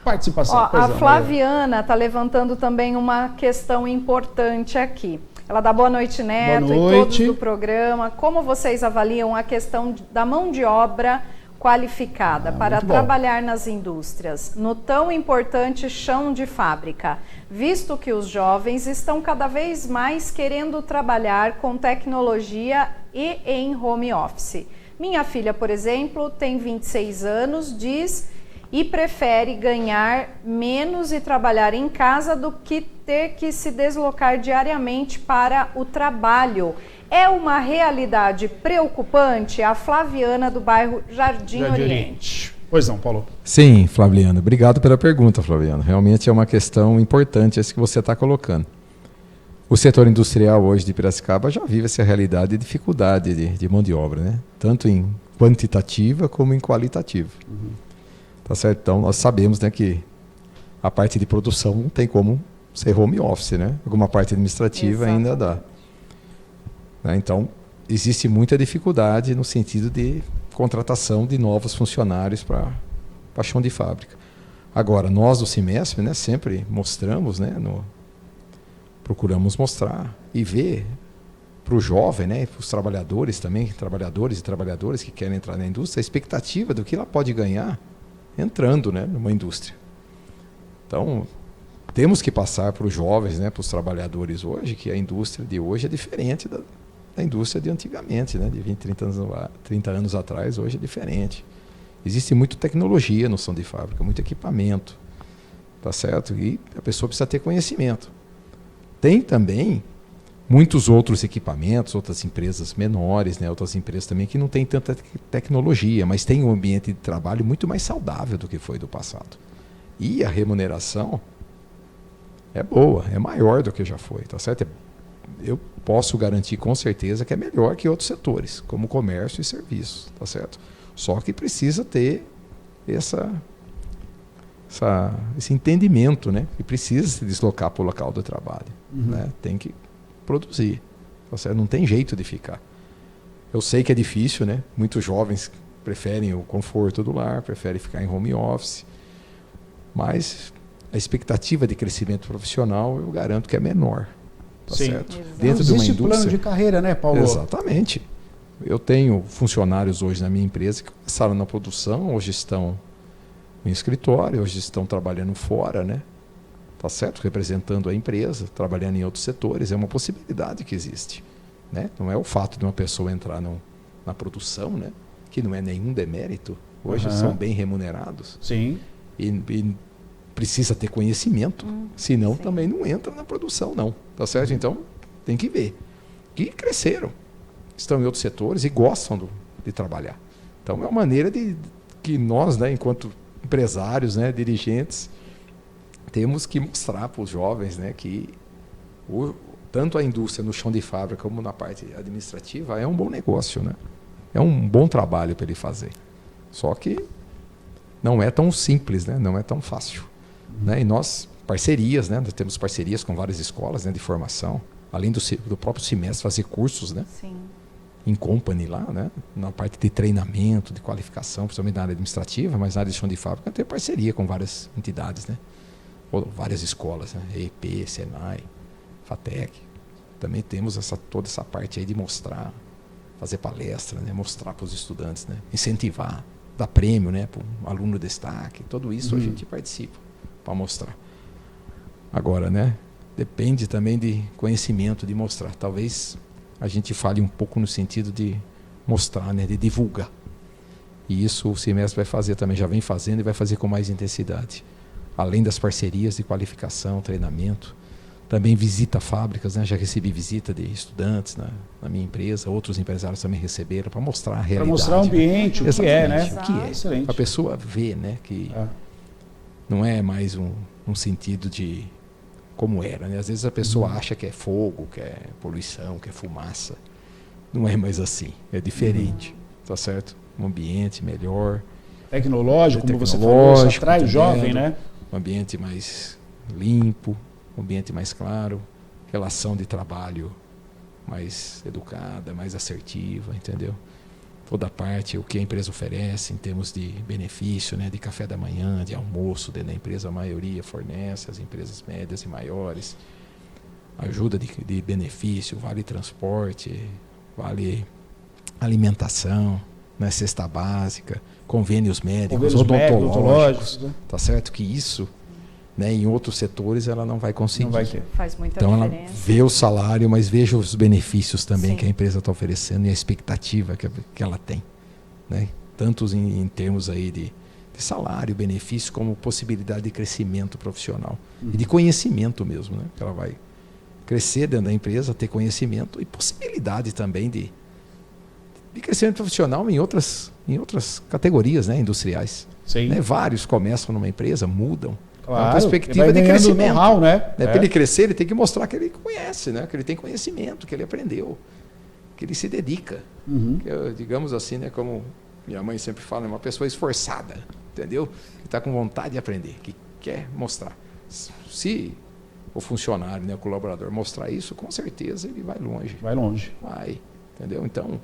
Participação. A Flaviana está levantando também uma questão importante aqui. Ela dá boa noite, Neto, boa noite. E todos do programa. Como vocês avaliam a questão da mão de obra qualificada para trabalhar nas indústrias, no tão importante chão de fábrica, visto que os jovens estão cada vez mais querendo trabalhar com tecnologia e em home office? Minha filha, por exemplo, tem 26 anos, diz e prefere ganhar menos e trabalhar em casa do que ter que se deslocar diariamente para o trabalho. É uma realidade preocupante? A Flaviana, do bairro Jardim Oriente. Pois não, Paulo. Sim, Flaviana. Obrigado pela pergunta, Flaviana. Realmente é uma questão importante essa que você está colocando. O setor industrial hoje de Piracicaba já vive essa realidade de dificuldade de mão de obra, né? Tanto em quantitativa como em qualitativa. Tá certo? Então, nós sabemos, né, que a parte de produção não tem como ser home office, né? Alguma parte administrativa ainda dá. Então, existe muita dificuldade no sentido de contratação de novos funcionários para chão de fábrica. Agora, nós do Cimesp, né, sempre mostramos, né, procuramos mostrar e ver para o jovem, né, para os trabalhadores também, trabalhadores e trabalhadoras que querem entrar na indústria, a expectativa do que ela pode ganhar entrando, né, numa indústria. Então, temos que passar para os jovens, né, para os trabalhadores hoje, que a indústria de hoje é diferente da indústria de antigamente, né, de 20, 30 anos atrás, hoje é diferente. Existe muita tecnologia no chão de fábrica, muito equipamento, tá certo? E a pessoa precisa ter conhecimento. Tem também muitos outros equipamentos, outras empresas menores, né, outras empresas também que não têm tanta tecnologia, mas tem um ambiente de trabalho muito mais saudável do que foi do passado. E a remuneração é boa, é maior do que já foi, tá certo? Eu posso garantir com certeza que é melhor que outros setores, como comércio e serviços, tá certo? Só que precisa ter esse entendimento, né? E precisa se deslocar para o local do trabalho, né? Tem que produzir, tá certo? Não tem jeito de ficar. Eu sei que é difícil, né? Muitos jovens preferem o conforto do lar, preferem ficar em home office, mas a expectativa de crescimento profissional eu garanto que é menor. Tá certo? Dentro de uma indústria, plano de carreira, né, Paulo? Exatamente. Eu tenho funcionários hoje na minha empresa que começaram na produção, hoje estão no escritório, hoje estão trabalhando fora, né? Tá certo? Representando a empresa, trabalhando em outros setores. É uma possibilidade que existe, né? Não é o fato de uma pessoa entrar na produção, né? Que não é nenhum demérito. Hoje são bem remunerados. Sim. E precisa ter conhecimento, senão também não entra na produção, não. Tá certo? Então, tem que ver. Que cresceram, estão em outros setores e gostam de trabalhar. Então, é uma maneira que nós, né, enquanto empresários, né, dirigentes, temos que mostrar para os jovens, né, que tanto a indústria no chão de fábrica como na parte administrativa é um bom negócio, né? É um bom trabalho para ele fazer. Só que não é tão simples, né? Não é tão fácil. Né? E nós, parcerias, né? Nós temos parcerias com várias escolas, né, de formação, além do próprio Cimesp fazer cursos, né? Sim. Em company lá, né? Na parte de treinamento, de qualificação, principalmente na área administrativa, mas na área de chão de fábrica tem parceria com várias entidades, né? Ou várias escolas, né? EIP, Senai, FATEC. Também temos toda essa parte aí de mostrar, fazer palestra, né? Mostrar para os estudantes, né? Incentivar, dar prêmio, né? Para um aluno destaque, tudo isso a gente participa para mostrar. Agora, né? Depende também de conhecimento, de mostrar. Talvez a gente fale um pouco no sentido de mostrar, né? De divulgar. E isso o Cimesp vai fazer também, já vem fazendo e vai fazer com mais intensidade. Além das parcerias de qualificação, treinamento, Também visita fábricas, né? Já recebi visita de estudantes na minha empresa, outros empresários também receberam, para mostrar a realidade. Para mostrar o ambiente, né? o que é, né? O que é. Excelente. A pessoa vê, né, que não é mais um sentido de como era, né? Às vezes a pessoa acha que é fogo, que é poluição, que é fumaça. Não é mais assim, é diferente, tá certo? Um ambiente melhor. Tecnológico, como você falou, isso atrai o jovem, né? Um ambiente mais limpo, um ambiente mais claro, relação de trabalho mais educada, mais assertiva, entendeu? Toda parte, o que a empresa oferece em termos de benefício, né, de café da manhã, de almoço dentro da empresa, a maioria fornece, as empresas médias e maiores, ajuda de benefício, vale transporte, vale alimentação, né, cesta básica, convênios médicos, odontológicos, tá certo que isso, né, em outros setores ela não vai conseguir. Não vai ter. Faz muita então diferença. Ela vê o salário, mas veja os benefícios também. Sim. Que a empresa está oferecendo e a expectativa que ela tem, né? Tanto em termos aí de salário, benefício, como possibilidade de crescimento profissional e de conhecimento mesmo, né? Que ela vai crescer dentro da empresa, ter conhecimento e possibilidade também de crescimento profissional em outras categorias, né, industriais. Sim. Né? Vários começam numa empresa, mudam. Claro, uma perspectiva de crescimento. Know-how, né? Para ele crescer, ele tem que mostrar que ele conhece, né? Que ele tem conhecimento, que ele aprendeu, que ele se dedica. Que, digamos assim, né? Como minha mãe sempre fala, é uma pessoa esforçada, entendeu? Que está com vontade de aprender, que quer mostrar. Se o funcionário, né, o colaborador mostrar isso, com certeza ele vai longe. Vai longe. Vai, entendeu? Então,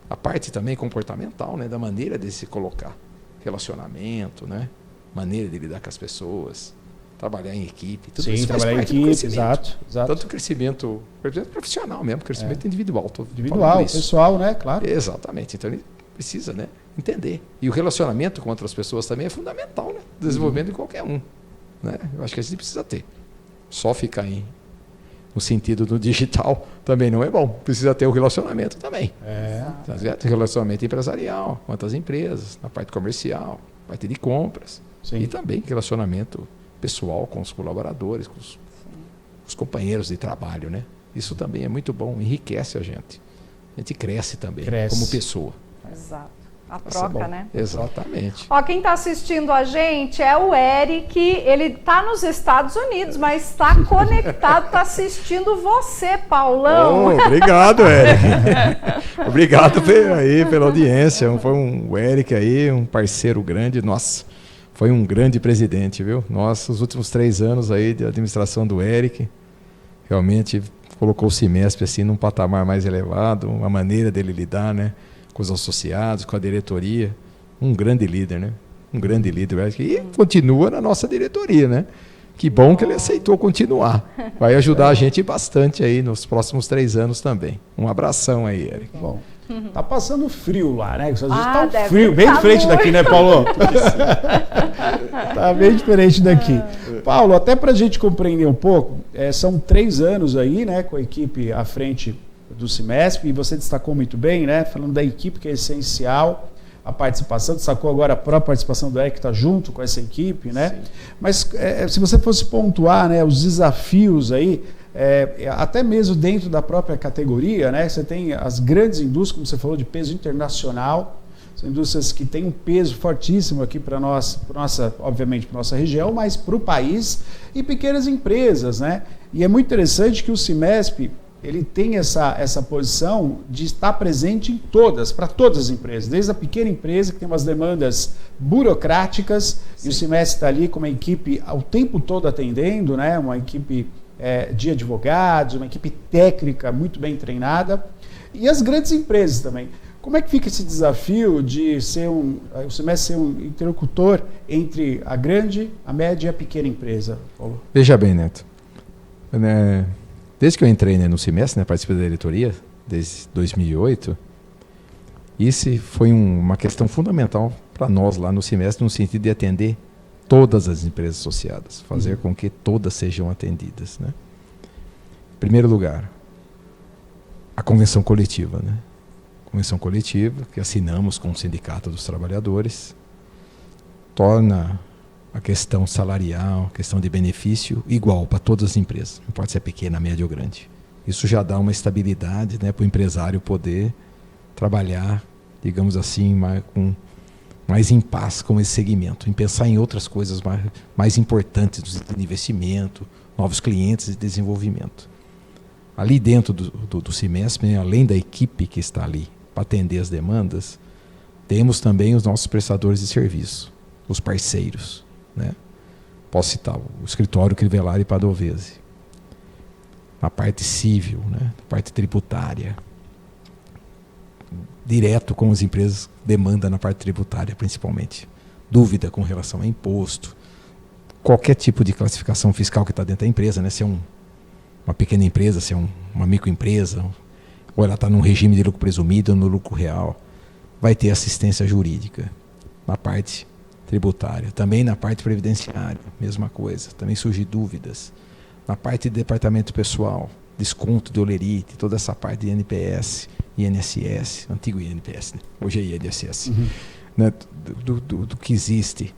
a parte também comportamental, né? Da maneira de se colocar, relacionamento, né? Maneira de lidar com as pessoas, trabalhar em equipe, tudo isso faz trabalhar parte em do equipe, crescimento. exato. Tanto crescimento profissional mesmo, crescimento individual. Individual, pessoal, né? Claro. Exatamente. Então ele precisa, né, entender. E o relacionamento com outras pessoas também é fundamental, né? Desenvolvimento de qualquer um. Né? Eu acho que a gente precisa ter. Só ficar no sentido do digital também não é bom. Precisa ter o relacionamento também. Tá certo? Relacionamento empresarial, com outras empresas, na parte comercial, parte de compras. Sim. E também relacionamento pessoal com os colaboradores, com os companheiros de trabalho, né? Isso também é muito bom, enriquece a gente. A gente cresce também como pessoa. Exato. A troca, né? Exatamente. Ó, quem está assistindo a gente é o Eric, ele está nos Estados Unidos, mas está conectado, está assistindo você, Paulão. Oh, obrigado, Eric. Obrigado aí pela audiência. Foi o Eric aí, um parceiro grande, nossa, foi um grande presidente, viu? Nossa, os últimos 3 anos aí de administração do Eric, realmente colocou o Cimesp assim num patamar mais elevado, uma maneira dele lidar, né? Com os associados, com a diretoria, um grande líder, né? Um grande líder, e continua na nossa diretoria, né? Que bom que ele aceitou continuar. Vai ajudar a gente bastante aí nos próximos 3 anos também. Um abração aí, Eric. Bom, tá passando frio lá, né? Tá frio, bem diferente daqui, né, Paulo? Tá bem diferente daqui. Paulo, até pra gente compreender um pouco, são 3 anos aí, né, com a equipe à frente do Cimesp, e você destacou muito bem, né? Falando da equipe, que é essencial, a participação, destacou agora a própria participação do Eric, que está junto com essa equipe, né? Sim. Mas se você fosse pontuar, né, os desafios aí, até mesmo dentro da própria categoria, né? Você tem as grandes indústrias, como você falou, de peso internacional, são indústrias que têm um peso fortíssimo aqui para nós, obviamente para nossa região, mas para o país, e pequenas empresas, né? E é muito interessante que o Cimesp ele tem essa posição de estar presente em para todas as empresas, desde a pequena empresa, que tem umas demandas burocráticas, Sim. E o Cimesp está ali com uma equipe o tempo todo atendendo, né? Uma equipe de advogados, uma equipe técnica muito bem treinada, e as grandes empresas também. Como é que fica esse desafio de o Cimesp ser um interlocutor entre a grande, a média e a pequena empresa, Paulo? Veja bem, Neto. Desde que eu entrei, né, no Cimesp, né, participei da diretoria, desde 2008, isso foi uma questão fundamental para nós lá no Cimesp, no sentido de atender todas as empresas associadas, fazer com que todas sejam atendidas. Né? Em primeiro lugar, a convenção coletiva. Né? Convenção coletiva que assinamos com o Sindicato dos Trabalhadores, torna a questão salarial, a questão de benefício, igual para todas as empresas, não pode ser pequena, média ou grande. Isso já dá uma estabilidade, né, para o empresário poder trabalhar, digamos assim, mais em paz com esse segmento, em pensar em outras coisas mais importantes de investimento, novos clientes e desenvolvimento. Ali dentro do Cimesp, né, além da equipe que está ali para atender as demandas, temos também os nossos prestadores de serviço, os parceiros, né? Posso citar o escritório Crivellari Padovese, na parte civil, né? Na parte tributária, direto com as empresas, demanda na parte tributária principalmente, dúvida com relação a imposto, qualquer tipo de classificação fiscal que está dentro da empresa, né? Se é uma pequena empresa, se é uma microempresa, ou ela está num regime de lucro presumido ou no lucro real, vai ter assistência jurídica na parte tributária. Também na parte previdenciária, mesma coisa. Também surgem dúvidas. Na parte de departamento pessoal, desconto de olerite, toda essa parte de INPS, INSS, antigo INPS, né? Hoje é INSS, né? do que existe.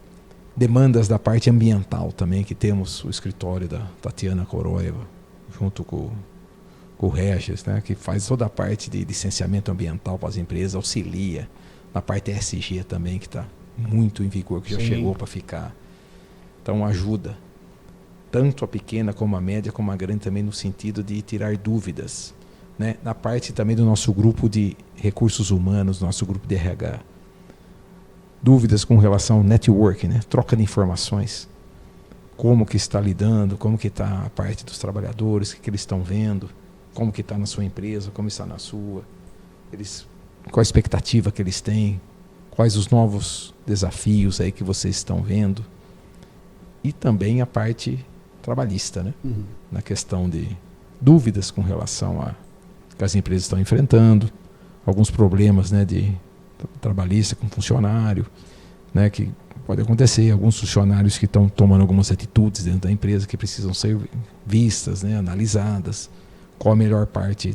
Demandas da parte ambiental também, que temos o escritório da Tatiana Coroiva, junto com o Regis, né, que faz toda a parte de licenciamento ambiental para as empresas, auxilia na parte ESG também, que está muito em vigor, que já chegou para ficar. Então ajuda tanto a pequena como a média, como a grande também, no sentido de tirar dúvidas, né, na parte também do nosso grupo de recursos humanos, nosso grupo de RH. Dúvidas com relação ao network, né, troca de informações, como que está lidando, como que está a parte dos trabalhadores, o que eles estão vendo, como que está na sua empresa, como está na sua, qual a expectativa que eles têm, quais os novos desafios aí que vocês estão vendo. E também a parte trabalhista, né? Na questão de dúvidas com relação a que as empresas estão enfrentando, alguns problemas, né, de trabalhista com funcionário, né, que pode acontecer, alguns funcionários que estão tomando algumas atitudes dentro da empresa que precisam ser vistas, né, analisadas. Qual a melhor parte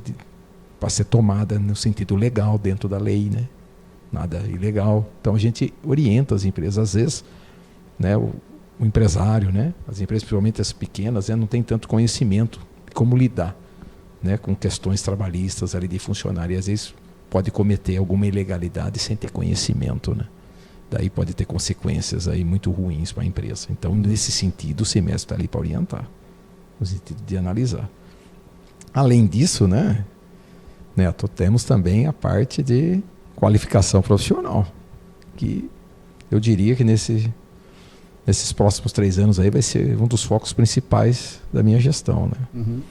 para ser tomada no sentido legal dentro da lei, né? Nada ilegal. Então a gente orienta as empresas, às vezes, né, o empresário, né, as empresas, principalmente as pequenas, né, não tem tanto conhecimento de como lidar, né, com questões trabalhistas ali de funcionário, e às vezes pode cometer alguma ilegalidade sem ter conhecimento, né? Daí pode ter consequências aí muito ruins para a empresa. Então, nesse sentido, o Cimesp está ali para orientar, no sentido de analisar. Além disso, né, Neto, temos também a parte de qualificação profissional, que eu diria que nesses próximos 3 anos aí vai ser um dos focos principais da minha gestão, né?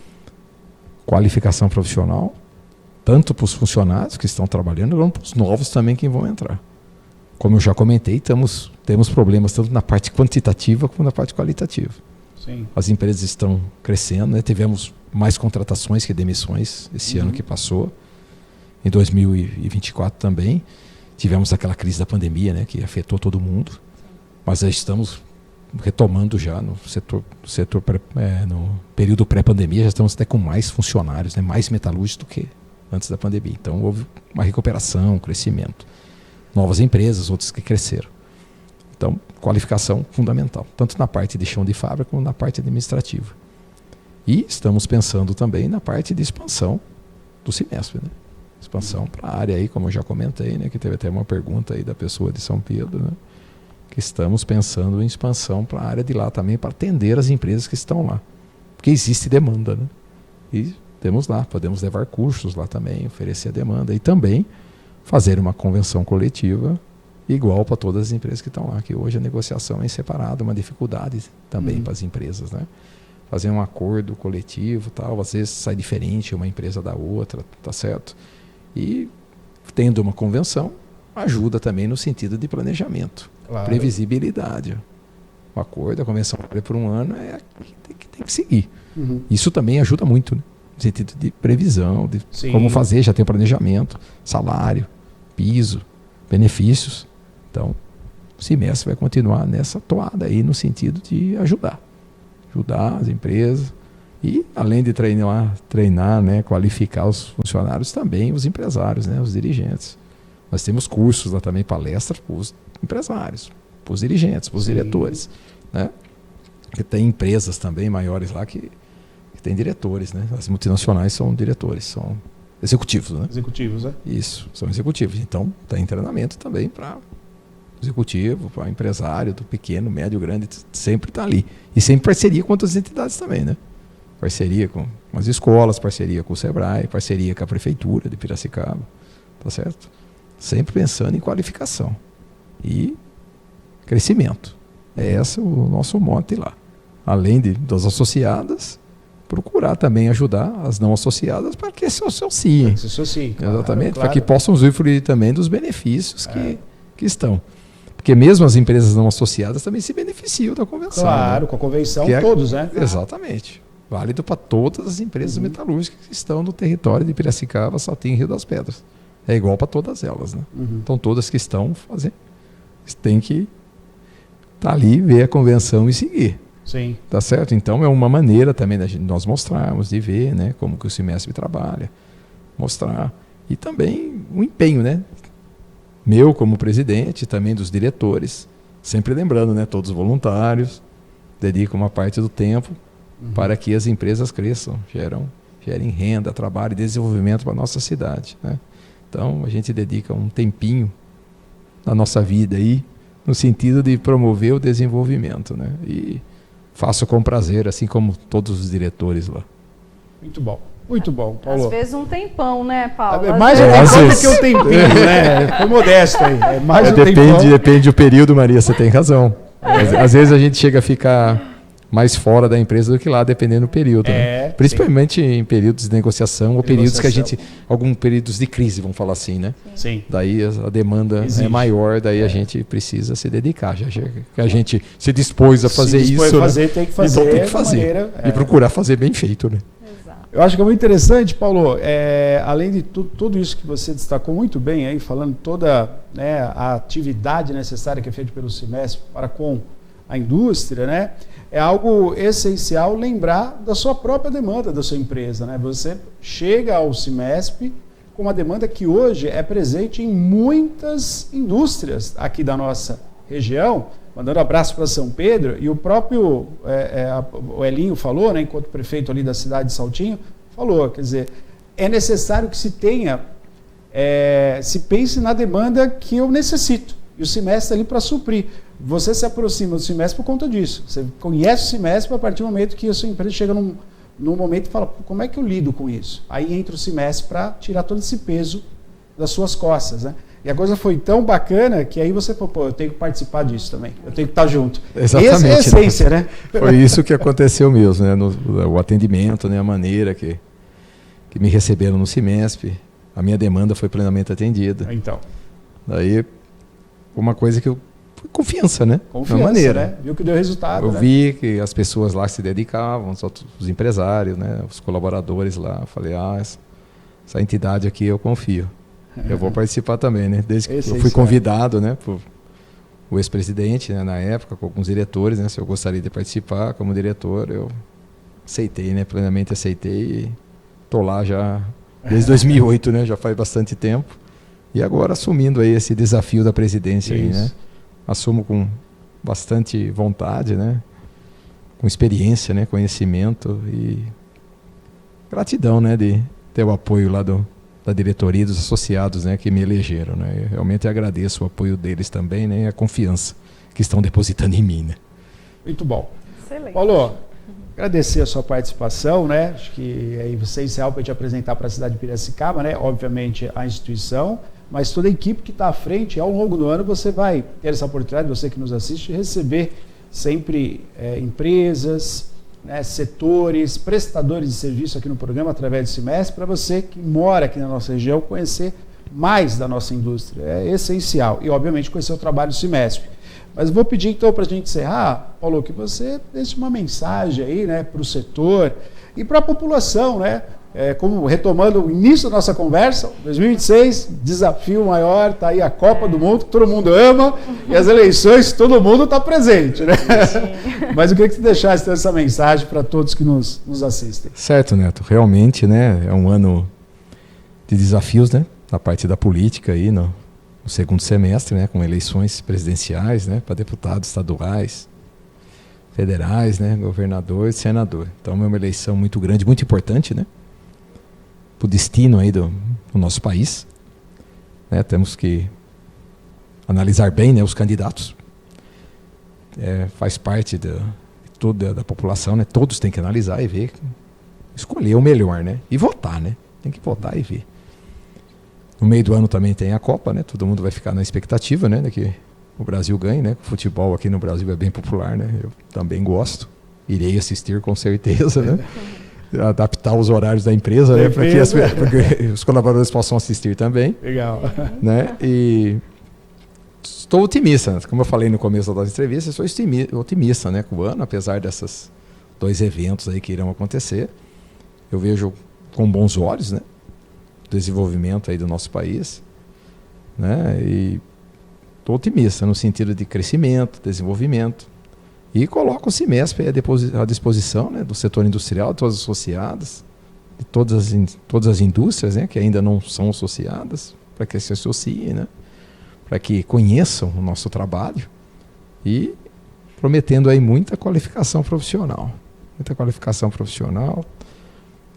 Qualificação profissional, tanto para os funcionários que estão trabalhando, como para os novos também que vão entrar. Como eu já comentei, temos problemas tanto na parte quantitativa como na parte qualitativa. Sim. As empresas estão crescendo, né? Tivemos mais contratações que demissões esse ano que passou. Em 2024 também. Tivemos aquela crise da pandemia, né, que afetou todo mundo. Mas já estamos retomando já no no período pré-pandemia, já estamos até com mais funcionários, né, mais metalúrgicos do que antes da pandemia. Então houve uma recuperação, um crescimento. Novas empresas, outras que cresceram. Então, qualificação fundamental, tanto na parte de chão de fábrica como na parte administrativa. E estamos pensando também na parte de expansão do Cimesp, né? Expansão para a área aí, como eu já comentei, né? Que teve até uma pergunta aí da pessoa de São Pedro, né? Que estamos pensando em expansão para a área de lá também, para atender as empresas que estão lá. Porque existe demanda, né? E temos lá, podemos levar cursos lá também, oferecer a demanda e também fazer uma convenção coletiva igual para todas as empresas que estão lá, que hoje a negociação é separada, uma dificuldade também para as empresas, né? Fazer um acordo coletivo, tal, às vezes sai diferente uma empresa da outra, tá certo? E tendo uma convenção, ajuda também no sentido de planejamento, previsibilidade. O acordo, a convenção por um ano tem que seguir. Isso também ajuda muito, né? No sentido de previsão, de como fazer, já tem o planejamento, salário, piso, benefícios. Então, o Cimesp vai continuar nessa toada aí no sentido de ajudar as empresas e, além de treinar, né, qualificar os funcionários, também os empresários, né, os dirigentes. Nós temos cursos lá também, palestras para os empresários, para os dirigentes, para os diretores. né? Porque tem empresas também maiores lá que têm diretores, né? As multinacionais são diretores, são executivos, né? Executivos, né? Isso, são executivos. Então, tem treinamento também para executivo, para empresário, do pequeno, médio, grande, sempre está ali. E sempre parceria com outras entidades também, né? Parceria com as escolas, parceria com o Sebrae, parceria com a Prefeitura de Piracicaba, tá certo? Sempre pensando em qualificação e crescimento. É esse o nosso mote lá. Além das associadas, procurar também ajudar as não associadas para que se associem. Se associem, claro, exatamente, claro. para que possam usufruir também dos benefícios que estão. Porque mesmo as empresas não associadas também se beneficiam da convenção. Claro, né? com a convenção Que todos, né? Exatamente. Válido para todas as empresas metalúrgicas que estão no território de Piracicaba, Saltinho e Rio das Pedras. É igual para todas elas, né? Então todas que estão fazendo, tem que estar ali, ver a convenção e seguir. Sim. Tá certo? Então é uma maneira também de nós mostrarmos, de ver, né, como que o Cimesp trabalha, mostrar. E também o empenho, né? Meu como presidente, também dos diretores, sempre lembrando, né, todos os voluntários, dedicam uma parte do tempo para que as empresas cresçam, gerem renda, trabalho e desenvolvimento para a nossa cidade, né? Então a gente dedica um tempinho na nossa vida aí, no sentido de promover o desenvolvimento, né? E faço com prazer, assim como todos os diretores lá. Muito bom, Paulo. Às vezes um tempão, né, Paulo? É mais um tempão do que um tempinho, né? Foi modesto aí. É mais um tempão. Depende do período, Maria, você tem razão. Às vezes a gente chega a ficar mais fora da empresa do que lá, dependendo do período. Né? Principalmente em períodos de negociação ou períodos que a gente... Alguns períodos de crise, vamos falar assim, né? Sim. Daí a demanda exige. É maior, daí a gente precisa se dedicar. Já que a gente se dispôs a fazer isso, fazer, né? Tem que fazer. Então tem que fazer. Maneira, e procurar fazer bem feito, né? Eu acho que é muito interessante, Paulo, além de tudo isso que você destacou muito bem aí, falando toda, né, a atividade necessária que é feita pelo Cimesp para com a indústria, né, é algo essencial lembrar da sua própria demanda da sua empresa, né? Você chega ao Cimesp com uma demanda que hoje é presente em muitas indústrias aqui da nossa região, mandando abraço para São Pedro, e o próprio o Elinho falou, né, enquanto prefeito ali da cidade de Saltinho, falou, quer dizer, é necessário que se tenha, se pense na demanda que eu necessito, e o Cimesp ali para suprir. Você se aproxima do Cimesp por conta disso, você conhece o Cimesp a partir do momento que a sua empresa chega num momento e fala, como é que eu lido com isso? Aí entra o Cimesp para tirar todo esse peso das suas costas, né? E a coisa foi tão bacana que aí você falou, pô, eu tenho que participar disso também, eu tenho que estar junto. Exatamente. Essa é a essência, né? Foi isso que aconteceu mesmo, né? O atendimento, né? A maneira que me receberam no Cimesp, a minha demanda foi plenamente atendida. Então. Daí, uma coisa que eu... Confiança, né? Confiança, maneira. Né? Viu que deu resultado. Eu vi que as pessoas lá se dedicavam, os empresários, né? Os colaboradores lá. Eu falei, essa entidade aqui eu confio. Eu vou participar também, né? Desde que eu fui convidado, né, por o ex-presidente, né, na época, com alguns diretores, né, se eu gostaria de participar como diretor, eu aceitei, né, plenamente aceitei e tô lá já desde 2008, né, já faz bastante tempo. E agora assumindo aí esse desafio da presidência aí, né? Assumo com bastante vontade, né? Com experiência, né, conhecimento e gratidão, né, de ter o apoio lá da diretoria, dos associados, né, que me elegeram, né? Eu realmente agradeço o apoio deles também, né, e a confiança que estão depositando em mim, né? Muito bom. Excelente. Paulo, agradecer a sua participação, né? Acho que é essencial para te apresentar para a cidade de Piracicaba, né? Obviamente a instituição, mas toda a equipe que está à frente. Ao longo do ano você vai ter essa oportunidade, você que nos assiste, receber sempre empresas, né, setores, prestadores de serviço aqui no programa através do Cimesp, para você que mora aqui na nossa região conhecer mais da nossa indústria. É essencial. E, obviamente, conhecer o trabalho do Cimesp. Mas vou pedir, então, para a gente encerrar, Paulo, que você deixe uma mensagem aí, né, para o setor e para a população, né? Como retomando o início da nossa conversa, 2026, desafio maior, está aí a Copa do Mundo, que todo mundo ama, e as eleições, todo mundo está presente, né? Mas eu queria que você deixasse essa mensagem para todos que nos assistem. Certo, Neto. Realmente, né, é um ano de desafios, né, na parte da política aí, no segundo semestre, né, com eleições presidenciais, né, para deputados estaduais, federais, né? Governador e senador. Então é uma eleição muito grande, muito importante, né? Para o destino aí do nosso país. Né? Temos que analisar bem, né, os candidatos. Faz parte de toda a população, né? Todos têm que analisar e ver, escolher o melhor, né? E votar, né? Tem que votar e ver. No meio do ano também tem a Copa, né? Todo mundo vai ficar na expectativa, né? De que o Brasil ganhe, né? O futebol aqui no Brasil é bem popular, né? Eu também gosto. Irei assistir com certeza, né? Adaptar os horários da empresa, né? Para que os colaboradores possam assistir também. Legal. Né? E estou otimista, como eu falei no começo das entrevistas, sou otimista, né, com o ano, apesar desses 2 eventos aí que irão acontecer. Eu vejo com bons olhos, né, o desenvolvimento aí do nosso país, né, e estou otimista no sentido de crescimento, desenvolvimento, e coloco o CIMESP à disposição, né, do setor industrial, de todas as associadas, de todas as indústrias, né, que ainda não são associadas, para que se associem, né, para que conheçam o nosso trabalho e prometendo aí muita qualificação profissional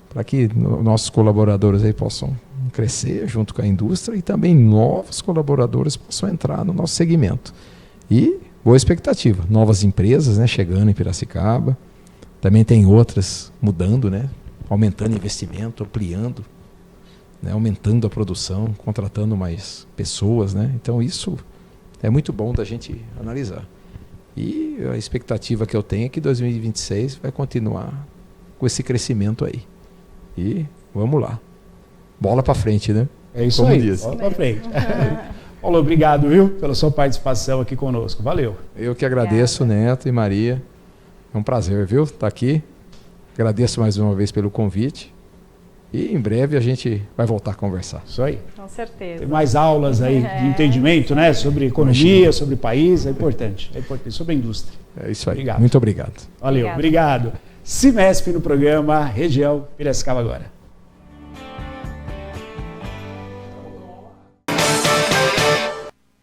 para que nossos colaboradores aí possam crescer junto com a indústria e também novos colaboradores possam entrar no nosso segmento. E boa expectativa, novas empresas, né, chegando em Piracicaba, também tem outras mudando, né, aumentando investimento, ampliando, né, aumentando a produção, contratando mais pessoas, né? Então isso é muito bom da gente analisar. E a expectativa que eu tenho é que 2026 vai continuar com esse crescimento aí. E vamos lá. Bola para frente, né? É isso como aí, diz. bola para frente. Paulo, obrigado, viu, pela sua participação aqui conosco. Valeu. Eu que agradeço, Neto e Maria. É um prazer, viu, estar aqui. Agradeço mais uma vez pelo convite. E em breve a gente vai voltar a conversar. Isso aí. Com certeza. Tem mais aulas aí de entendimento, né? Sobre economia, sobre o país, é importante. Sobre a indústria. É isso aí. Obrigado. Muito obrigado. Valeu, obrigado. CIMESP no programa Região Piracicaba agora.